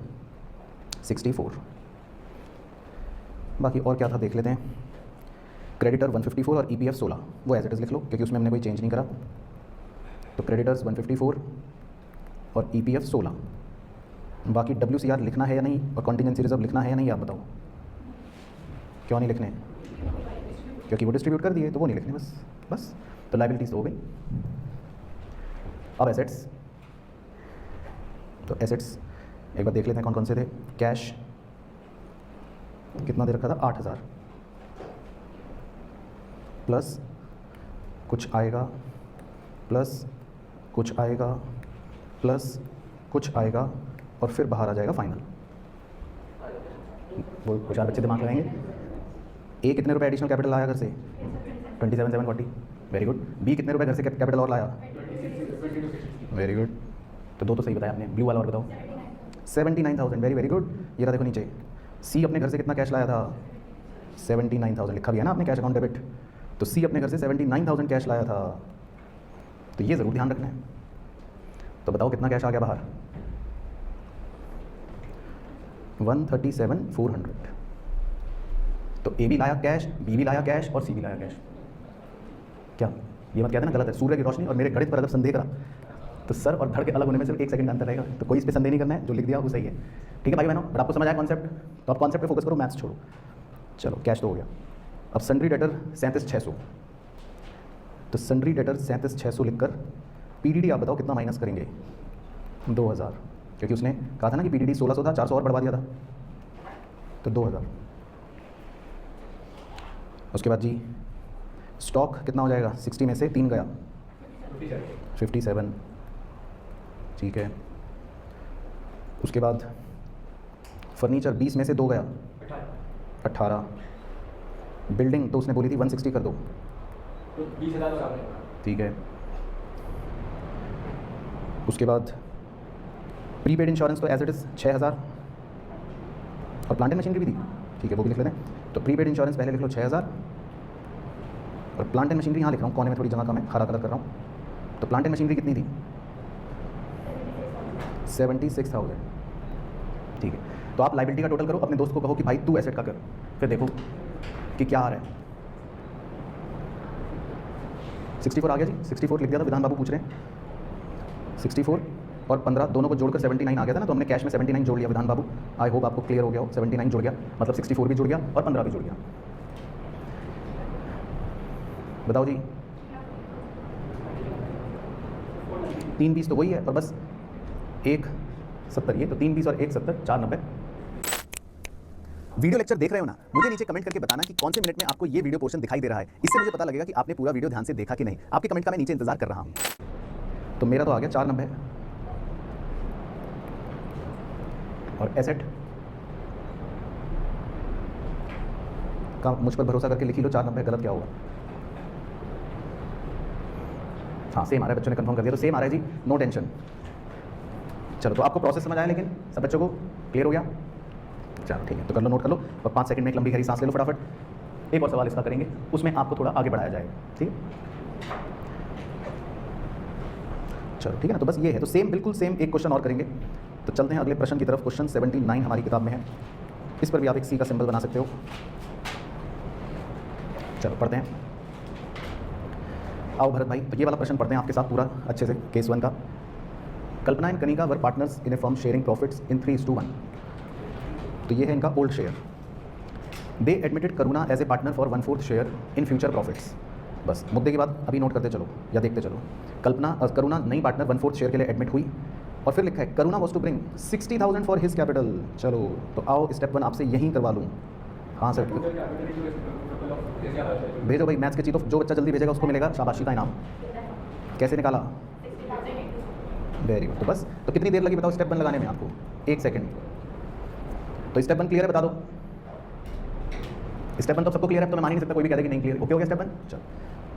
64। बाकी और क्या था देख लेते हैं। क्रेडिटर 154 और EPF 16, वो एज इट इज़ लिख लो क्योंकि उसमें हमने कोई चेंज नहीं करा। तो क्रेडिटर्स 154 और EPF 16। बाकी WCR लिखना है या नहीं और कॉन्टीजेंसी रिजर्व लिखना है या नहीं, आप बताओ। क्यों नहीं लिखने? क्योंकि वो डिस्ट्रीब्यूट कर दिए तो वो नहीं लिखने, बस बस। तो लायबिलिटीज तो हो गई। अब एसेट्स, तो एसेट्स एक बार देख लेते हैं कौन कौन से थे। कैश कितना दे रखा था? 8,000 प्लस कुछ आएगा, प्लस कुछ आएगा, प्लस कुछ आएगा और फिर बाहर आ जाएगा फाइनल। वो कुछ बच्चे दिमाग लगाएंगे। ए कितने रुपए एडिशनल कैपिटल लाया घर से? 27,740, वेरी गुड। बी कितने रुपए घर से कैपिटल और लाया? Very good. तो दो तो सही बताया आपने, ब्लू वाला और बताओ। 79,000, वेरी वेरी गुड। ये रहा देखो नीचे। सी अपने घर से कितना कैश लाया था? 79,000 लिखा भी है ना आपने, कैश अकाउंट डेबिट। तो सी अपने घर से 79,000 कैश लाया था, तो ये ज़रूर ध्यान रखना है। तो बताओ कितना कैश आ गया बाहर? 137,400। तो ए भी लाया कैश, बी भी लाया कैश और सी भी लाया कैश। क्या ये मत कहते ना गलत है? सूर्य की रोशनी और मेरे गणित पर अगर संदेह करा तो सर और धड़ के अलग होने में सिर्फ 1 सेकंड अंतर रहेगा। तो कोई इस पर संदेह नहीं करना है, जो लिख दिया वो सही है, ठीक है भाई बहनों? बट आपको समझ आया कॉन्सेप्ट? तो आप कॉन्सेप्ट पे फोकस करो, मैथ्स छोड़ो। चलो कैश तो हो गया। अब सन्ड्री डेटर 37,600। तो सन्ड्री डेटर 37,600 लिखकर PDD आप बताओ कितना माइनस करेंगे? 2,000, क्योंकि उसने कहा था ना कि PDD 1,600 था, 400 और बढ़वा दिया था, तो 2,000। उसके बाद जी स्टॉक कितना हो जाएगा? 60 में से 3 गया, 57, ठीक है। उसके बाद फर्नीचर 20 में से 2 गया, 18। बिल्डिंग तो उसने बोली थी 160 कर दो,
20,000,
ठीक है। उसके बाद प्रीपेड इंश्योरेंस तो एज इट इज़ 6,000 और प्लांट एंड मशीनरी भी थी, ठीक है, वो भी लिख लेते हैं। तो प्रीपेड इंश्योरेंस पहले लिख लो 6,000 और प्लांट एंड मशीनरी यहाँ लिख रहा हूँ, कोने में थोड़ी जगह कम है, हरा कलर कर रहा हूँ। तो प्लांट एंड मशीनरी कितनी थी? 76,000। ठीक है, तो आप लाइबिलिटी का टोटल करो, अपने दोस्त को कहो कि भाई तू एसेट का कर, फिर देखो कि क्या आ रहा है। 64 आ गया जी, 64 लिख दिया था, विधान बाबू पूछ रहे हैं। 64 और 15 दोनों को जोड़कर 79 आ गया था ना, तो हमने कैश में 79 जोड़ लिया विधान बाबू। आई होप आपको क्लियर हो गया हो, 79 जुड़ गया, मतलब 64 भी जुड़ गया और 15 भी जुड़ गया। बताओ जी, 3 20 तो वही है, और बस 1 70, ये तो 3 20 और 1 70, 4 90। वीडियो लेक्चर देख रहे हो ना, मुझे नीचे कमेंट करके बताना कि कौन से मिनट में आपको ये वीडियो पोर्शन दिखाई दे रहा है। इससे मुझे पता लगेगा कि आपने पूरा वीडियो ध्यान से देखा कि नहीं। आपके कमेंट का मैं नीचे इंतजार कर रहा हूं। तो मेरा तो आ गया 4 90, और एसेट का मुझ पर भरोसा करके लिख ही लो 4 90। गलत क्या होगा? हाँ सेम आ रहा है, बच्चों ने कंफर्म कर दिया, तो सेम आ रहा है जी, नो टेंशन। चलो, तो आपको प्रोसेस समझ आया, लेकिन सब बच्चों को क्लियर हो गया? चलो ठीक है, तो कर लो, नोट कर लो, और 5 सेकंड में एक लंबी गहरी सांस ले लो फटाफट। एक और सवाल इसका करेंगे, उसमें आपको थोड़ा आगे बढ़ाया जाएगा, ठीक है? चलो ठीक है ना, तो बस ये है, तो सेम, बिल्कुल सेम एक क्वेश्चन और करेंगे। तो चलते हैं अगले प्रश्न की तरफ। क्वेश्चन 79 हमारी किताब में है, इस पर भी आप एक सी का सिंबल बना सकते हो। चलो पढ़ते हैं, आओ भरत भाई, तो ये वाला प्रश्न पढ़ते हैं आपके साथ पूरा अच्छे से, केस 1 का। Kalpana and Kanika were partners in a firm sharing profits in 3:1। तो ये है इनका old share. They admitted Karuna as a partner for 1/4 share in future profits. बस मुद्दे की बात अभी नोट करते चलो या देखते चलो। करुणा नई पार्टनर 1/4 शेयर के लिए एडमिट हुई, और फिर लिखा है Karuna was to bring 60,000 for his capital. चलो तो आओ स्टेप 1 आपसे यहीं करवा लूँ। हाँ सर, भेजो भाई मैथ्स के चीज़, तो जो बच्चा जल्दी भेजेगा उसको मिलेगा शाबाशी का इनाम। कैसे निकाला? Very good. तो बस, तो कितनी देर लगी बताओ स्टेप 1 लगाने में आपको? 1 सेकंड। तो स्टेप 1 क्लियर है, बता दो। स्टेप 1 तो सबको क्लियर है, तो मैं मान ही नहीं सकता कोई भी कह दे कि नहीं क्लियर। ओके हो गया स्टेप 1? चलो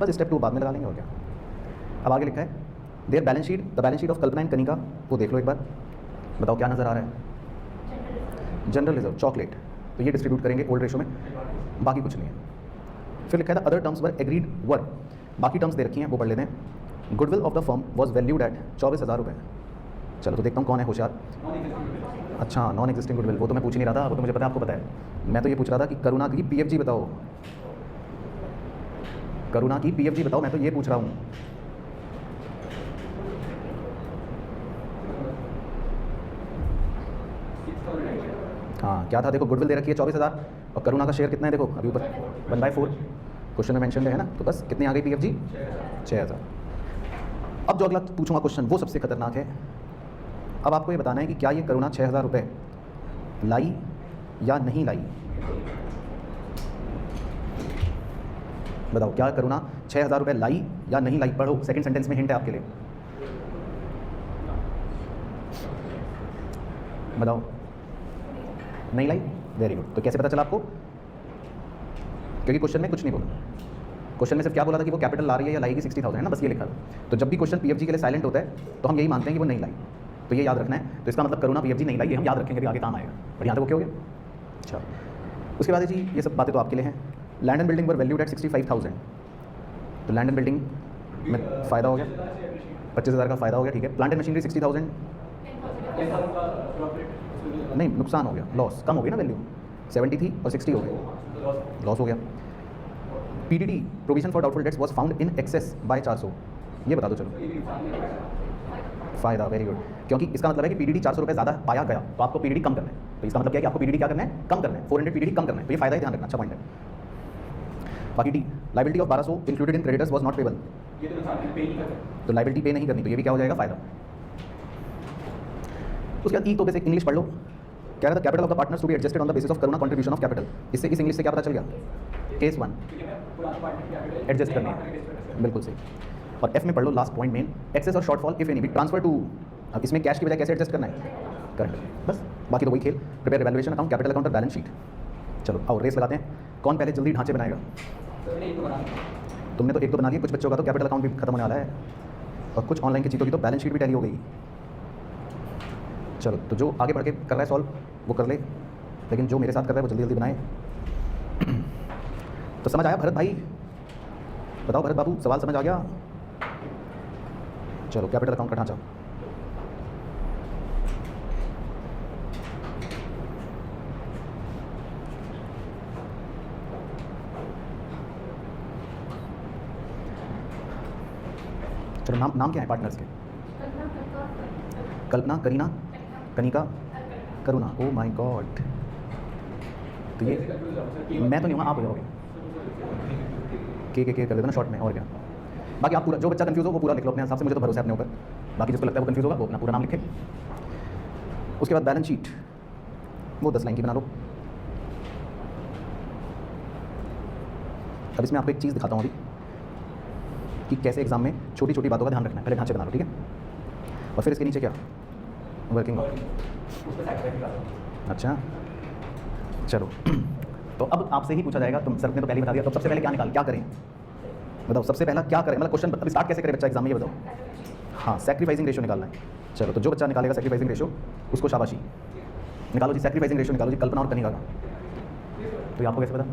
बस स्टेप 2 बाद में लगा लेंगे, और क्या। अब आगे लिखा है their balance sheet, the balance sheet of Kalpana and Kanika, वो देख लो एक बार, बताओ क्या नज़र आ रहा है? जनरल रिजर्व चॉकलेट, तो ये डिस्ट्रीब्यूट करेंगे ओल्ड रेशो में, बाकी कुछ नहीं है। फिर लिखा है अदर टर्म्स वर एग्रीड वर, बाकी टर्म्स दे रखी हैं, वो पढ़ लेते हैं। Goodwill of the firm was valued at 24,000 रुपये। चलो तो देखता हूँ कौन है होशियार। अच्छा, नॉन एग्जिस्टिंग गुडविल, वो तो मैं पूछ नहीं रहा था, वो तो मुझे पता है, आपको पता है। मैं तो ये पूछ रहा था कि करुणा की पीएफजी बताओ, करुणा की पीएफजी बताओ, मैं तो ये पूछ रहा हूँ। हाँ क्या था, देखो गुडविल दे रखी है 24,000, और करुणा का शेयर कितना है देखो अभी ऊपर 1/4 क्वेश्चन में मेंशन है ना। तो बस कितनी आ गई पीएफजी? 6,000। अब जो अगला पूछूंगा क्वेश्चन वो सबसे खतरनाक है। अब आपको ये बताना है कि क्या ये करुणा 6,000 रुपये लाई या नहीं लाई। बताओ क्या करुणा 6,000 रुपये लाई या नहीं लाई? पढ़ो, सेकंड सेंटेंस में हिंट है आपके लिए। बताओ, नहीं लाई। Very good. तो कैसे पता चला आपको? क्योंकि क्वेश्चन में कुछ नहीं बोला, क्वेश्चन में सिर्फ क्या बोला था कि वो कैपिटल ला रही है या लाएगी 60,000, है ना, बस ये लिखा था। तो जब भी क्वेश्चन पीएफजी के लिए साइलेंट होता है तो हम यही मानते हैं कि वो नहीं लाई, तो ये याद रखना है। तो इसका मतलब करुणा पीएफजी नहीं लाई, ये हम याद रखेंगे, भी आगे काम आएगा। और यहाँ तक ओके हो गया? अच्छा, उसके बाद जी ये सब बातें तो आपके लिए हैं। Land and building were valued at 65,000। तो लैंड एंड बिल्डिंग में फ़ायदा हो गया, 25,000 का फ़ायदा हो गया, ठीक है। प्लांट एंड मशीनरी 60,000 नहीं, नुकसान हो गया, लॉस, कम हो गई ना वैल्यू, 70 थी और 60 हो गई, लॉस हो गया। PDD provision for doubtful debts was found in excess by 400। ये बता दो चलो, फ़ायदा, वेरी गुड। क्योंकि इसका मतलब है कि पीडीडी 400 रुपये ज़्यादा पाया गया, तो आपको पीडीडी कम करना है। तो इसका मतलब क्या है कि आपको पीडीडी क्या करना है? कम करना है, 400 पीडीडी कम करना है। तो ये फ़ायदा ही ध्यान रखना, अच्छा पॉइंट है। बाकी D, liability of 1200 included in creditors was not payable. तो लाइबिलिटी पे नहीं करनी, तो ये भी क्या हो जाएगा? फ़ायदा। उसके बाद ई तो बेसिक इंग्लिश पढ़ लो। कह रहा था capital of the partners to be adjusted on the basis of करुणा कंट्रीब्यूशन ऑफ कैपिटल। इससे इस इंग्लिश से क्या पता चल गया? केस 1 एडजस्ट करनी है, बिल्कुल सही। और एफ में पढ़ लो लास्ट पॉइंट मेन, excess or shortfall if any be transfer to. अब इसमें कैश की बजाय कैसे एडजस्ट करना है? करेक्ट, बस बाकी तो वही खेल। Prepare evaluation account, capital account और बैलेंस शीट। चलो आओ रेस लगाते हैं, कौन पहले जल्दी ढांचे बनाएगा। तुमने तो एक तो बना लिया, कुछ बच्चों का तो कैपिटल अकाउंट भी खत्म होने वाला है, और कुछ ऑनलाइन की चीज़ों की तो बैलेंस शीट भी टैली हो गई। चलो तो जो आगे बढ़ के कर रहा है सॉल्व वो कर ले, लेकिन जो मेरे साथ कर रहा है वो जल्दी जल्दी बनाए। तो समझ आया भरत भाई? बताओ भरत बाबू, सवाल समझ आ गया? चलो कैपिटल अकाउंट का ढांचा, चलो नाम क्या है पार्टनर्स के? कल्पना, करीना, कनिका, करुणा। ओ माय गॉड, तो ये मैं तो नहीं हूँ, आप हो जाओगे। के कर देते ना शॉर्ट में, और क्या। बाकी आप पूरा, जो बच्चा कंफ्यूज हो वो पूरा लिख लो अपने हिसाब से, मुझे तो भरोसा है अपने ऊपर। बाकी जिसको लगता है वो कंफ्यूज होगा वो अपना पूरा नाम लिखे। उसके बाद बैलेंस शीट वो 10 लाइन की बना लो। अब इसमें आपको एक चीज़ दिखाता हूँ अभी कि कैसे एग्जाम में छोटी छोटी बातों का ध्यान रखना है। पहले ढांचे बना लो, ठीक है, और फिर इसके नीचे क्या, वर्किंग। अच्छा चलो तो अब आपसे ही पूछा जाएगा, तुम सर ने तो पहले ही बता दिया, तो सबसे पहले क्या करें बताओ, सबसे पहला क्या करें, मतलब क्वेश्चन अब स्टार्ट कैसे करें बच्चा एग्जाम में, ये बताओ। हाँ, सैक्रिफाइसिंग रेशियो निकालना है। चलो तो जो बच्चा निकालेगा सैक्रिफाइसिंग रेशियो उसको शाबाशी। निकालो जी सैक्रिफाइसिंग रेशियो, निकालो जी कल्पना और कनिका का। तो ये आपको कैसे पता?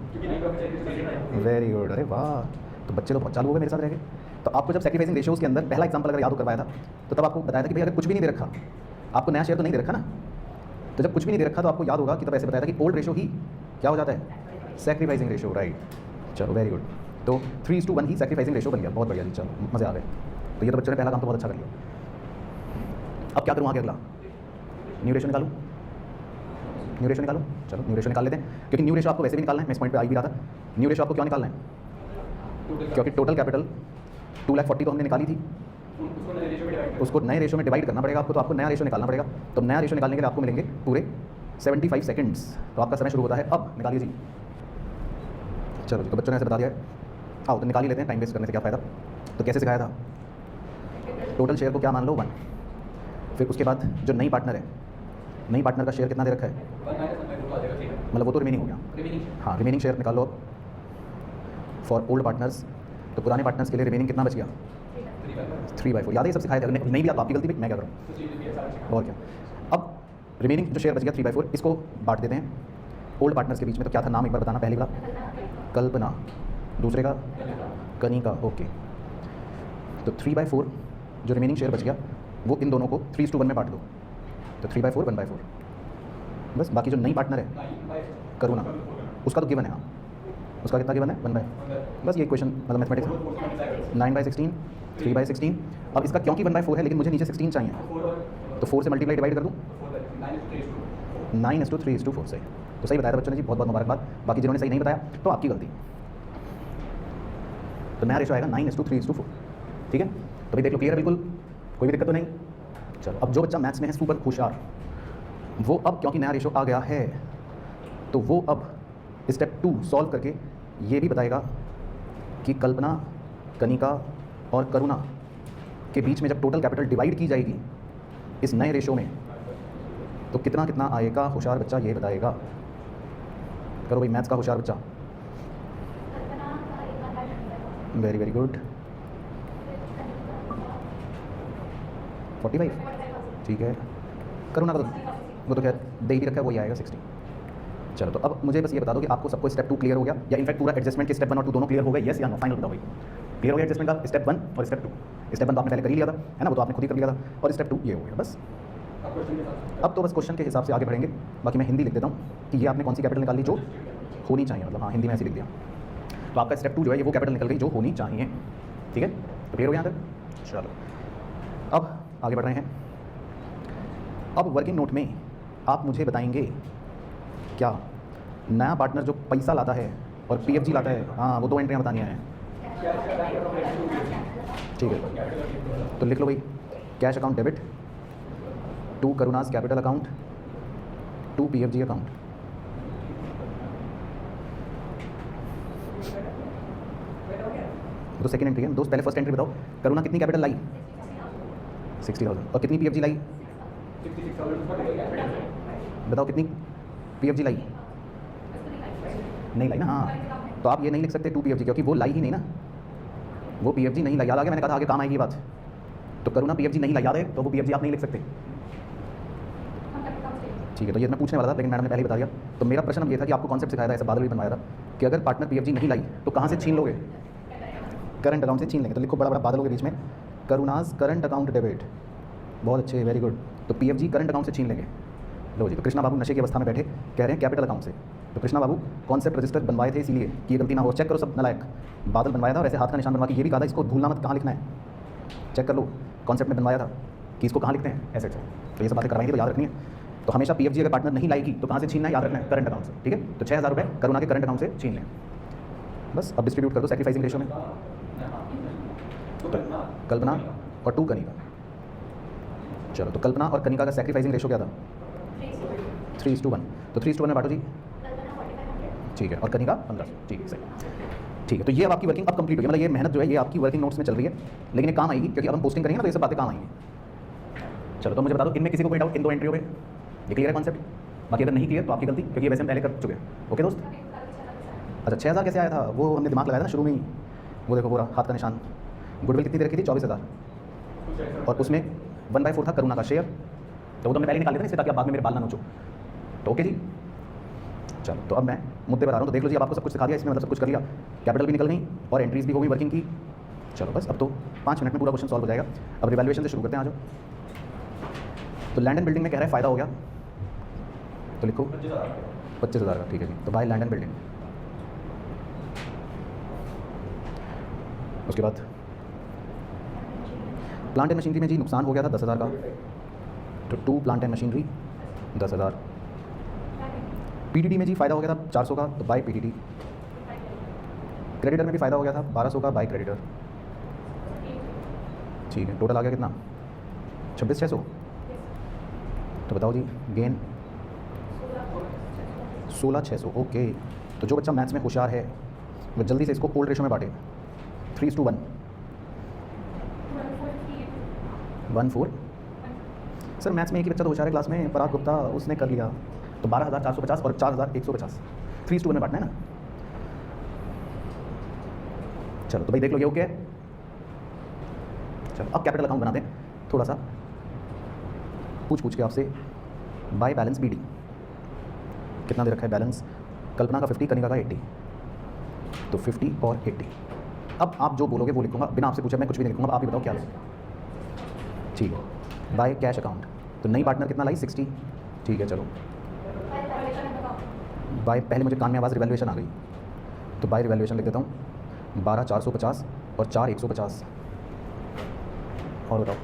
वेरी गुड, अरे वाह, तो बच्चे तो बहुत चालू हो गए मेरे साथ रह गए। तो आपको जब सैक्रिफाइसिंग रेशियोज़ के अंदर पहला एग्जाम्पल अगर याद करवाया था तो तब आपको बताया था कि भाई अगर कुछ भी नहीं दे रखा, आपको नया शेयर तो नहीं दे रखा ना, तो जब कुछ भी नहीं दे रखा तो आपको याद होगा कि तब ऐसे बताया था कि ओल्ड रेशियो ही क्या हो जाता है, सैक्रिफाइसिंग रेशियो, राइट। चलो वेरी गुड, तो 3:1 ही सैक्रिफाइसिंग रेशियो बन गया, बहुत बढ़िया जी, चलो मज़े आ गए। तो ये तो बच्चों ने पहला काम तो बहुत अच्छा कर लिया। अब क्या करूँ आगे अगला, न्यू रेशियो निकालूँ, न्यू रेशियो निकालो। चलो न्यू रेशियो निकाल लेते हैं, क्योंकि न्यू रेशियो आपको वैसे भी निकालना है, मैं इस पॉइंट पे आ भी रहा था। न्यू रेशियो आपको क्यों निकालना है? क्योंकि टोटल कैपिटल 2,40,000 तो हमने निकाली थी, उसको नए रेशियो में डिवाइड करना पड़ेगा आपको, तो आपको नया रेशियो निकालना पड़ेगा। तो नया रेशियो निकालने के लिए आपको मिलेंगे पूरे 75 सेकंड्स। तो आपका समय शुरू होता है अब, निकालिए जी। चलो जी, तो बच्चों ने ऐसे बता दिया है, आओ तो निकाल ही लेते हैं, टाइम वेस्ट करने से क्या फ़ायदा। तो कैसे सिखाया था, टोटल शेयर को क्या मान लो 1, फिर उसके बाद जो नई पार्टनर है, नई पार्टनर का शेयर कितना दे रखा है, मतलब वो तो रिमेनिंग हो गया। हाँ, रिमेनिंग शेयर निकाल लो फॉर ओल्ड पार्टनर्स। तो पुराने पार्टनर्स के लिए रिमेनिंग कितना बच गया, 3/4। याद है ये सब सिखाया था, नहीं भी आप आपकी गलती भी, मैं क्या करूँ और क्या। अब रिमेनिंग जो शेयर बच गया 3/4, इसको बांट देते हैं ओल्ड पार्टनर्स के बीच में। तो क्या था नाम एक बार बताना, पहली बार कल्पना, दूसरे का कनिका, ओके। तो 3/4 जो रिमेनिंग शेयर बच गया वो इन दोनों को 3:1 में बांट दो, तो 3/4 1/4 बस। बाकी जो नई पार्टनर है करुणा, उसका तो गिवन है, हाँ उसका कितना गिवन है 1/, बस ये इक्वेशन मतलब मैथमेटिक्स 9/16 3/16। अब इसका क्योंकि 1/4 है लेकिन मुझे नीचे 16 चाहिए, तो 4 से मल्टीप्लाई डिवाइड कर दूँ, 9:3:4 से। तो सही बताया था बच्चों ने जी, बहुत बहुत मुबारकबाद। बाकी जिन्होंने सही नहीं बताया तो आपकी गलती। तो नया रेशो आएगा 9:3:4, ठीक है। तो भाई देख लो, क्लियर है बिल्कुल, कोई भी दिक्कत तो नहीं। चलो अब जो बच्चा मैथ्स में है सुपर होशियार, वो अब क्योंकि नया रेशो आ गया है तो वो अब स्टेप 2 सॉल्व करके ये भी बताएगा कि कल्पना, कनिका और करुणा के बीच में जब टोटल कैपिटल डिवाइड की जाएगी इस नए रेशो में तो कितना कितना आएगा। होशियार बच्चा ये बताएगा। करो भाई मैथ्स का होशियार बच्चा, वेरी वेरी गुड। 45, ठीक है। करुणा का तो वो तो खैर दे ही रखा है, वही आएगा 60। चलो तो अब मुझे बस ये बता दो कि आपको सबको स्टेप 2 क्लियर हो गया, या इनफैक्ट पूरा एडजस्टमेंट के स्टेप 1 और 2 दोनों क्लियर हो गए, यस या नो, फाइनल बताओ भाई। क्लियर हो गया एडजस्टमेंट का स्टेप 1 और स्टेप 2। स्टेप 1 तो आपने पहले कर ही लिया था, है ना, वो तो आपने खुद ही कर लिया था, और स्टेप 2 ये हो गया बस। अब तो बस क्वेश्चन के हिसाब से आगे बढ़ेंगे। बाकी मैं हिंदी लिख देता हूँ कि ये आपने कौन सी कैपिटल निकाल ली जो होनी चाहिए, मतलब हाँ हिंदी में ऐसे लिख दिया। तो आपका स्टेप 2 जो है ये वो कैपिटल निकल गई जो होनी चाहिए, ठीक है। तो क्लियर हो गया यहाँ तक। चलो अब आगे बढ़ रहे हैं। अब वर्किंग नोट में आप मुझे बताएंगे क्या नया पार्टनर जो पैसा लाता है और पीएफजी लाता है, हाँ वो 2 एंट्रियाँ बतानी हैं, ठीक है। तो लिख लो भाई, cash account debit, 2 Karuna's capital account, 2 PFG account. तो सेकंड एंट्री है दोस्त। पहले फर्स्ट एंट्री बताओ, करुणा कितनी कैपिटल लाई, 60,000, और कितनी पीएफजी लाई, बताओ कितनी पीएफजी लाई, नहीं लाई ना, हाँ। तो आप ये नहीं लिख सकते 2 पीएफजी, क्योंकि वो लाई ही नहीं ना, वो पीएफजी नहीं लाई। याद आ गया, मैंने कहा था आगे काम आएगी बात। तो करुणा पीएफजी नहीं लाई, याद है, तो वो पीएफजी आप नहीं लिख सकते, ठीक है। तो ये मैं पूछने वाला था लेकिन मैडम ने पहले ही बता दिया। तो मेरा प्रश्न अब ये था कि आपको कॉन्सेप्ट सिखाया था, ऐसा बादल भी बनवाया था कि अगर पार्टनर पीएफजी नहीं लाई तो कहाँ से छीन लोगे, करंट अकाउंट से छीन लेंगे। तो लिखो बड़ा बड़ा बादलों के बीच में, करुणास करंट अकाउंट डेबिट, बहुत अच्छे, वेरी गुड। तो पीएफजी करंट अकाउंट से छीन लेंगे। लो जी, तो कृष्णा बाबू नशे की अवस्था में बैठे कह रहे हैं कैपिटल अकाउंट से। तो कृष्णा बाबू कॉन्सेप्ट रजिस्टर बनवाए थे इसीलिए कि ये गलती ना हो। चेक करो सब नलायक, बादल बनवाया था और ऐसे हाथ का निशान बनवा के ये भी कहा था इसको भूलना मत, कहाँ लिखना है, चेक कर लो, कॉन्सेप्ट में बनवाया था कि इसको कहाँ लिखते हैं, ऐसे ऐसे। तो ये सब बातें करवाएंगे तो याद रखनी है। तो हमेशा पीएफजी अगर पार्टनर नहीं लाएगी तो कहाँ से छीनना है, याद रखना है, करंट अकाउंट से, ठीक है। तो 6,000 रुपये करुणा के करंट अकाउंट से छीन लें, बस। अब डिस्ट्रीब्यूट कर दो सैक्रिफाइसिंग रेशो में, कल्पना और 2 कनिका। चलो, तो कल्पना और कनिका का सैक्रिफाइसिंग रेशो क्या था? 3:1। तो 3:1 में बांटो जी, ठीक है, और कनिका 1500, ठीक है, सही, ठीक है। तो ये अब आपकी वर्किंग अब कंप्लीट हो गई, मतलब ये मेहनत जो है ये आपकी वर्किंग नोट्स में चल रही है, लेकिन ये काम आएगी क्योंकि अब हम पोस्टिंग करेंगे ना, तो ये सब बातें काम आएंगी। चलो, तो मुझे बता दो, इनमें किसी को कोई डाउट इन 2 एंट्रियों पे? ये क्लियर है कॉन्सेप्ट? बाकी अगर नहीं क्लियर तो आपकी गलती, क्योंकि ये वैसे हम पहले कर चुके हैं। ओके दोस्त? अच्छा, 6,000 कैसे आया था? वो हमने दिमाग लगाया था ना शुरू में ही, वो देखो पूरा हाथ का निशान। गुडविल कितनी दे रखी थी? 24,000, और उसमें 1/4 था करुणा का शेयर, तो वो तो हमने पहले निकाल लिया था इससे, ताकि आप बाद में मेरे बाल ना नोचो। तो ओके जी, चलो, तो अब मैं मुद्दे पर आ रहा हूँ। तो देख लो जी, अब आपको सब कुछ सिखा दिया इसमें, मतलब सब कुछ कर लिया, कैपिटल भी निकल गई और एंट्रीज भी हो गई वर्किंग की। चलो बस, अब तो 5 मिनट में पूरा क्वेश्चन सॉल्व हो जाएगा। अब रिवैल्यूएशन से शुरू करते हैं, आ जाओ। तो लैंड एंड बिल्डिंग में कह रहा है फ़ायदा हो गया, तो लिखो 25,000 का, ठीक है जी। तो बाय लैंड एंड बिल्डिंग, उसके बाद प्लांट एंड मशीनरी में जी नुकसान हो गया था 10,000 का, तो 2 प्लांट एंड मशीनरी 10,000। पीटीडी में जी फ़ायदा हो गया था 400 का, तो बाय पीटीडी। क्रेडिटर में भी फ़ायदा हो गया था 1200 का, बाय क्रेडिटर, ठीक है। टोटल आ गया कितना? 26,600। तो बताओ जी, गेन 16,600, ओके। तो जो बच्चा मैथ्स में होशियार है वो जल्दी से इसको ओल्ड रेशो में बांटे, 3:1, 1:4। सर मैथ्स में एक ही बच्चा तो होशियार है क्लास में, पराग गुप्ता, उसने कर लिया। तो 12,450 और 4,150, 3:1 में बांटना है ना। चलो, तो भाई देख लो ये ओके है। चलो, अब कैपिटल अकाउंट बनाते हैं, थोड़ा सा पूछ के आपसे। बाय बैलेंस बीडी कितना दे रखा है बैलेंस? कल्पना का 50, कनिका का 80, तो 50 और 80। अब आप जो बोलोगे वो लिखूंगा, बिना आपसे पूछे मैं कुछ भी नहीं लिखूंगा, आप ही बताओ क्या लिखूंगा, ठीक है। बाय कैश अकाउंट, तो नई पार्टनर कितना लाई? 60, ठीक है। चलो, बाय, पहले मुझे कान में आवाज़ रिवैल्यूएशन आ गई, तो बाय रिवैल्यूएशन लिख देता हूँ, 12,450 और 4,150। और बताओ,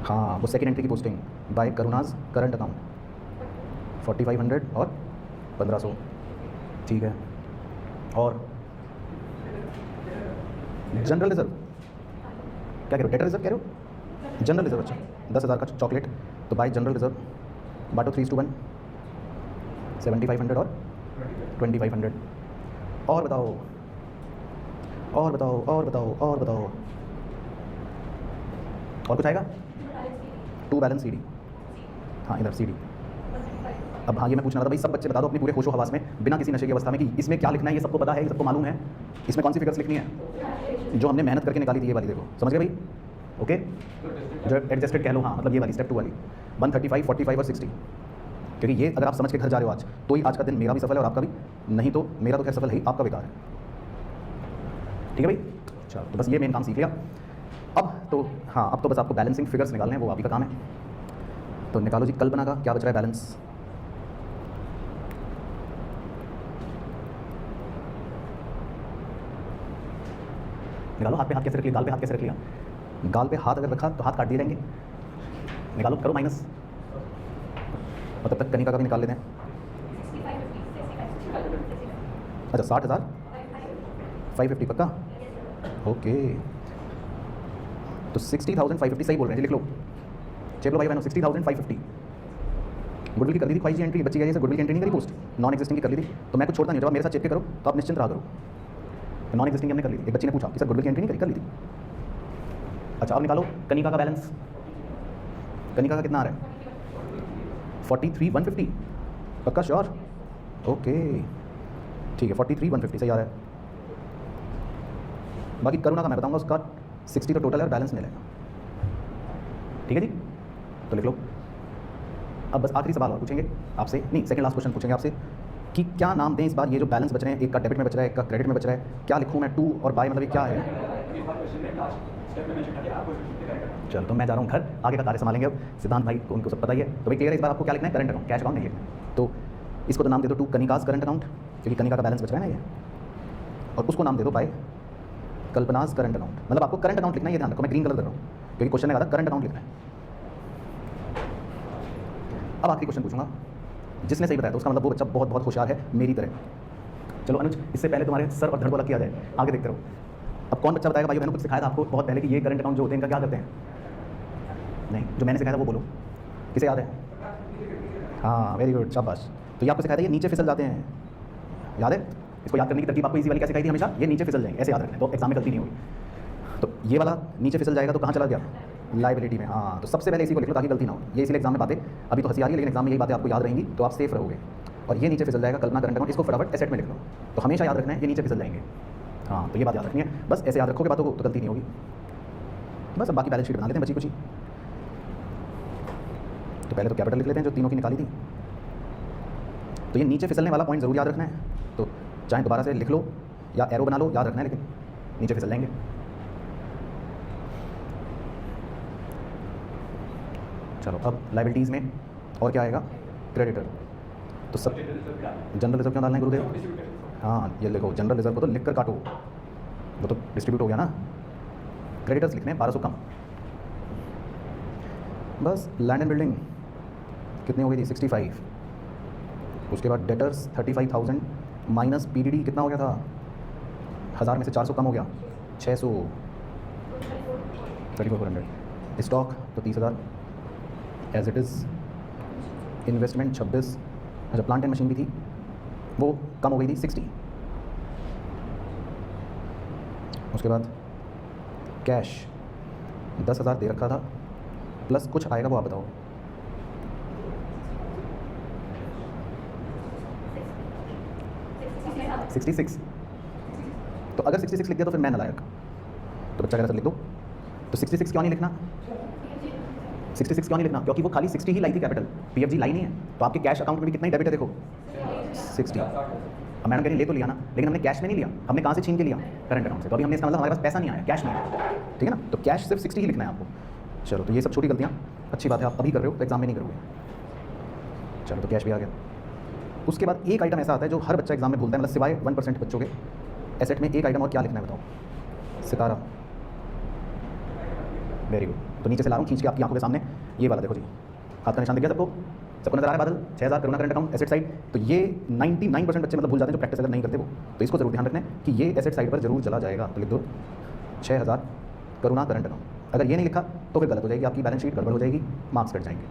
हाँ, वो सेकेंड एंट्री की पोस्टिंग बाय करुणाज करंट अकाउंट 4,500 और 1,500, ठीक है। और जनरल रिजर्व क्या कह रहे हो? डेटर रिजर्व कह रहे हो? जनरल रिजर्व, अच्छा, 10,000 का चॉकलेट, तो बाय जनरल रिजर्व बाटो 3:1, 7,500 और 2,500। और बताओ, और बताओ, और बताओ, और बताओ, और कुछ आएगा? 2 बैलेंस सीडी, हाँ इधर सीडी। अब हाँ, ये मैं पूछना था भाई, सब बच्चे बता दो अपने पूरे होशो हवास में, बिना किसी नशे की अवस्था में, कि इसमें क्या लिखना है, ये सबको पता है, ये सबको मालूम है, इसमें कौन सी फिगर्स लिखनी है जो हमने मेहनत करके निकाली थी, ये वाली देखो, समझ गए भाई? ओके, जो एडजस्टेड कह लो, हाँ, मतलब ये वाली स्टेप 2 वाली 135, 45 और 60, क्योंकि ये अगर आप समझ के घर जा रहे हो आज, तो ही आज का दिन मेरा भी सफल है और आपका भी, नहीं तो मेरा तो खैर सफल है ही, आपका बेकार है, ठीक है भाई? अच्छा, तो बस ये मेन काम सीख लिया। अब तो हाँ, अब तो बस आपको बैलेंसिंग फिगर्स निकालने हैं, वो आप ही का काम है। तो निकालो जी, कल्पना का क्या बच रहा है बैलेंस? निकालो, हाथ पे हाथ कैसे रख लिया, गाल पे हाथ कैसे रख लिया? गाल पे हाथ अगर रखा तो हाथ काट दिए जाएंगे। निकालो, करो माइनस, और तब तक कनिका का भी निकाल लेते हैं। अच्छा, 60,000 550 पक्का, ओके। तो 60,550 सही बोल रहे हैं जी, लिख लो, चेक लो भाई बहनों, 60,550। गुडविल की कर दी थी ख्वाहिश एंट्री, बच्ची कह रही है गुडविल की एंट्री नहीं करी, पोस्ट नॉन एक्जिस्टिंग की कर ली थी, तो मैं कुछ छोड़ता नहीं, जब आप मेरे साथ चेक के करो तो आप निश्चिंत रहा करो। तो नॉन एक्जिस्टिंग हमने कर ली थी, एक बच्ची ने पूछा कि सर गुडविल की एंट्री नहीं करी, कर ली थी। अच्छा, अब निकालो कनिका का बैलेंस। कनिका का कितना आ रहा है? 43,150 पक्का, श्योर, ओके, ठीक है, 43,150 सही आ रहा है। बाकी करुणा का मैं बताऊंगा, उसका 60 का टोटल है और बैलेंस मिलेगा, ठीक है जी? तो लिख लो। अब बस आखिरी सवाल और पूछेंगे आपसे, नहीं सेकंड लास्ट क्वेश्चन पूछेंगे आपसे, कि क्या नाम दें इस बार ये जो बैलेंस बच रहे हैं, एक का डेबिट में बच रहा है, एक का क्रेडिट में बच रहा है, क्या लिखूँ मैं? 2 और बाय मतलब ये क्या है? चलो, तो मैं जा रहा हूँ घर, आगे का कार्य संभालेंगे अब, सिद्धांत भाई को उनको सब पता ही है। तो भाई क्लियर है, इस बार आपको क्या लिखना है? करंट अकाउंट, कैश अकाउंट नहीं लिखना। तो इसको तो नाम दे दो 2 कनिकाज करंट अकाउंट, क्योंकि कनिका का बैलेंस बच रहा है ना ये, और उसको नाम दे दो बाय कल्पनाज करंट अकाउंट, मतलब आपको करंट अकाउंट लिखना है, ये ध्यान रखो, मैं ग्रीन कलर कर रहा हूँ क्योंकि क्वेश्चन में कहा था करंट अकाउंट लिखना है। अब आखिरी क्वेश्चन पूछूंगा, जिसने सही बताया तो उसका मतलब वो बच्चा बहुत बहुत होशियार है मेरी तरह। चलो अनुज, इससे पहले तुम्हारे सर और धड़ को अलग किया जाए, आगे देखते रहो। अब कौन बच्चा बताएगा भाई बहनों, कुछ सिखाया था आपको बहुत पहले कि ये करंट अकाउंट जो होते हैं इनका क्या करते हैं? नहीं, जो मैंने सिखाया था वो बोलो, किसे याद है? हाँ वेरी गुड, शाबाश। तो ये आपको सिखाया था ये नीचे फिसल जाते हैं, याद है? इसको याद करने की तरकीब आपको इसी वाली क्या सिखाई थी हमेशा, ये नीचे फिसल जाएंगे, ऐसे याद रखना है तो एग्जाम में गलती नहीं होगी। तो ये वाला नीचे फिसल जाएगा तो कहाँ चला गया? लाइबिलिटी में। हाँ, तो सबसे पहले इसी को लिख लो ताकि गलती ना हो। ये इसलिए एग्जाम में बातें अभी तो हंसी आ रही है, लेकिन एग्जाम में यही बातें आपको याद रहेंगी तो आप सेफ रहोगे। और ये नीचे फिसल जाएगा कल्पना करंट अकाउंट, इसको फटाफट एसेट में लिख लो। तो हमेशा याद रखना है ये नीचे फिसल जाएंगे। हाँ, तो ये बात याद रखनी है, बस ऐसे याद रखोगे बातों को तो गलती नहीं होगी। बस अब बाकी बैलेंस शीट बना लेते हैं बची कुछ ही। तो पहले तो कैपिटल लिख लेते हैं जो तीनों की निकाली थी। तो ये नीचे फिसलने वाला पॉइंट ज़रूर याद रखना है, तो चाहे दोबारा से लिख लो या एरो बना लो, याद रखना है लेकिन नीचे फिसल जाएंगे। चलो अब लाइबिलिटीज़ में और क्या आएगा? क्रेडिटर। तो सब जनरल रिजर्व क्यों डालना है गुरुदेव? हाँ ये लिखो, जनरल रिजर्व को तो लिख कर काटो, वो तो डिस्ट्रीब्यूट हो गया ना। क्रेडिटर्स लिखने हैं 1200 कम। बस लैंड एंड बिल्डिंग कितनी हो गई थी? 65। उसके बाद डेटर्स 35,000 माइनस पीडीडी कितना हो गया था? 1000 में से 400 कम हो गया, 600, 3400। स्टॉक तो 30,000 एज इट इज़। इन्वेस्टमेंट 26। अच्छा, प्लांट एंड मशीन भी थी, वो कम हो गई थी 60। उसके बाद कैश 10,000 दे रखा था, प्लस कुछ आएगा वो आप बताओ। सिक्सटी 66। तो अगर 66 लिख दिया तो फिर मैं नालायक, तो बच्चा कह रहा लिख दो। तो 66 क्यों नहीं लिखना? 66 क्यों नहीं लिखना? क्योंकि वो खाली 60 ही लाई थी कैपिटल, पीएफजी लाई नहीं है। तो आपके कैश अकाउंट में भी कितना ही डेबिट है देखो, 60। अब मैडम कह रही ले तो लिया ना, लेकिन हमने कैश में नहीं लिया, हमने कहाँ से छीन के लिया? करंट अकाउंट से। तो अभी हमने इसका मतलब हमारे पास पैसा नहीं आया, कैश नहीं आया, ठीक है ना। तो कैश सिर्फ 60 ही लिखना है आपको। चलो, तो ये सब छोटी गलतियाँ, अच्छी बात है आप अभी कर रहे हो तो एग्जाम में नहीं करोगे। चलो, तो कैश भी आ गया। उसके बाद एक आइटम ऐसा आता है जो हर बच्चा एग्जाम में भूलता है, मतलब सिवाय 1% बच्चों के। एसेट में एक आइटम और क्या लिखना है बताओ? सितारा। Very good. तो नीचे से ला रहा हूँ खींच के आपकी आंखों के सामने, ये वाला देखो जी, हाथ का निशान दिख गया सबको? सबको नजर आ रहा है? बादल 6000 करुणा करंट अकाउंट एसेट साइड। तो ये 99% बच्चे मतलब भूल जाते हैं जो प्रैक्टिस अगर नहीं करते वो, तो इसको जरूर ध्यान रखना है कि ये एसेट साइड पर जरूर चला जाएगा। तो लिख दो 6000 करुणा करंट अकाउंट। अगर ये नहीं लिखा तो फिर गलत हो जाएगी, आपकी बैलेंस शीट गड़बड़ हो जाएगी, मार्क्स कट जाएंगे।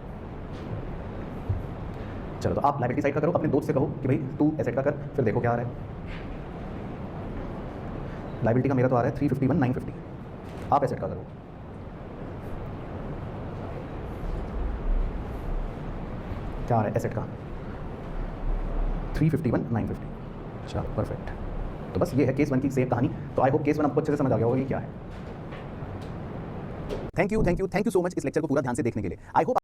चलो, तो आप लायबिलिटी साइड का करो, अपने दोस्त से कहो कि भाई तू एसेट का कर, फिर देखो क्या आ रहा है। लायबिलिटी का मेरा तो आ रहा है 351,950, आप एसेट का करो। क्या आ रहा है एसेट का? 351,950। चलो, परफेक्ट। तो बस ये है केस 1 की सेम कहानी। तो आई होप केस 1 आपको अच्छे से समझ आ गया होगा कि क्या है। थैंक यू सो मच इस लेक्चर को पूरा ध्यान से देखने के लिए। I hope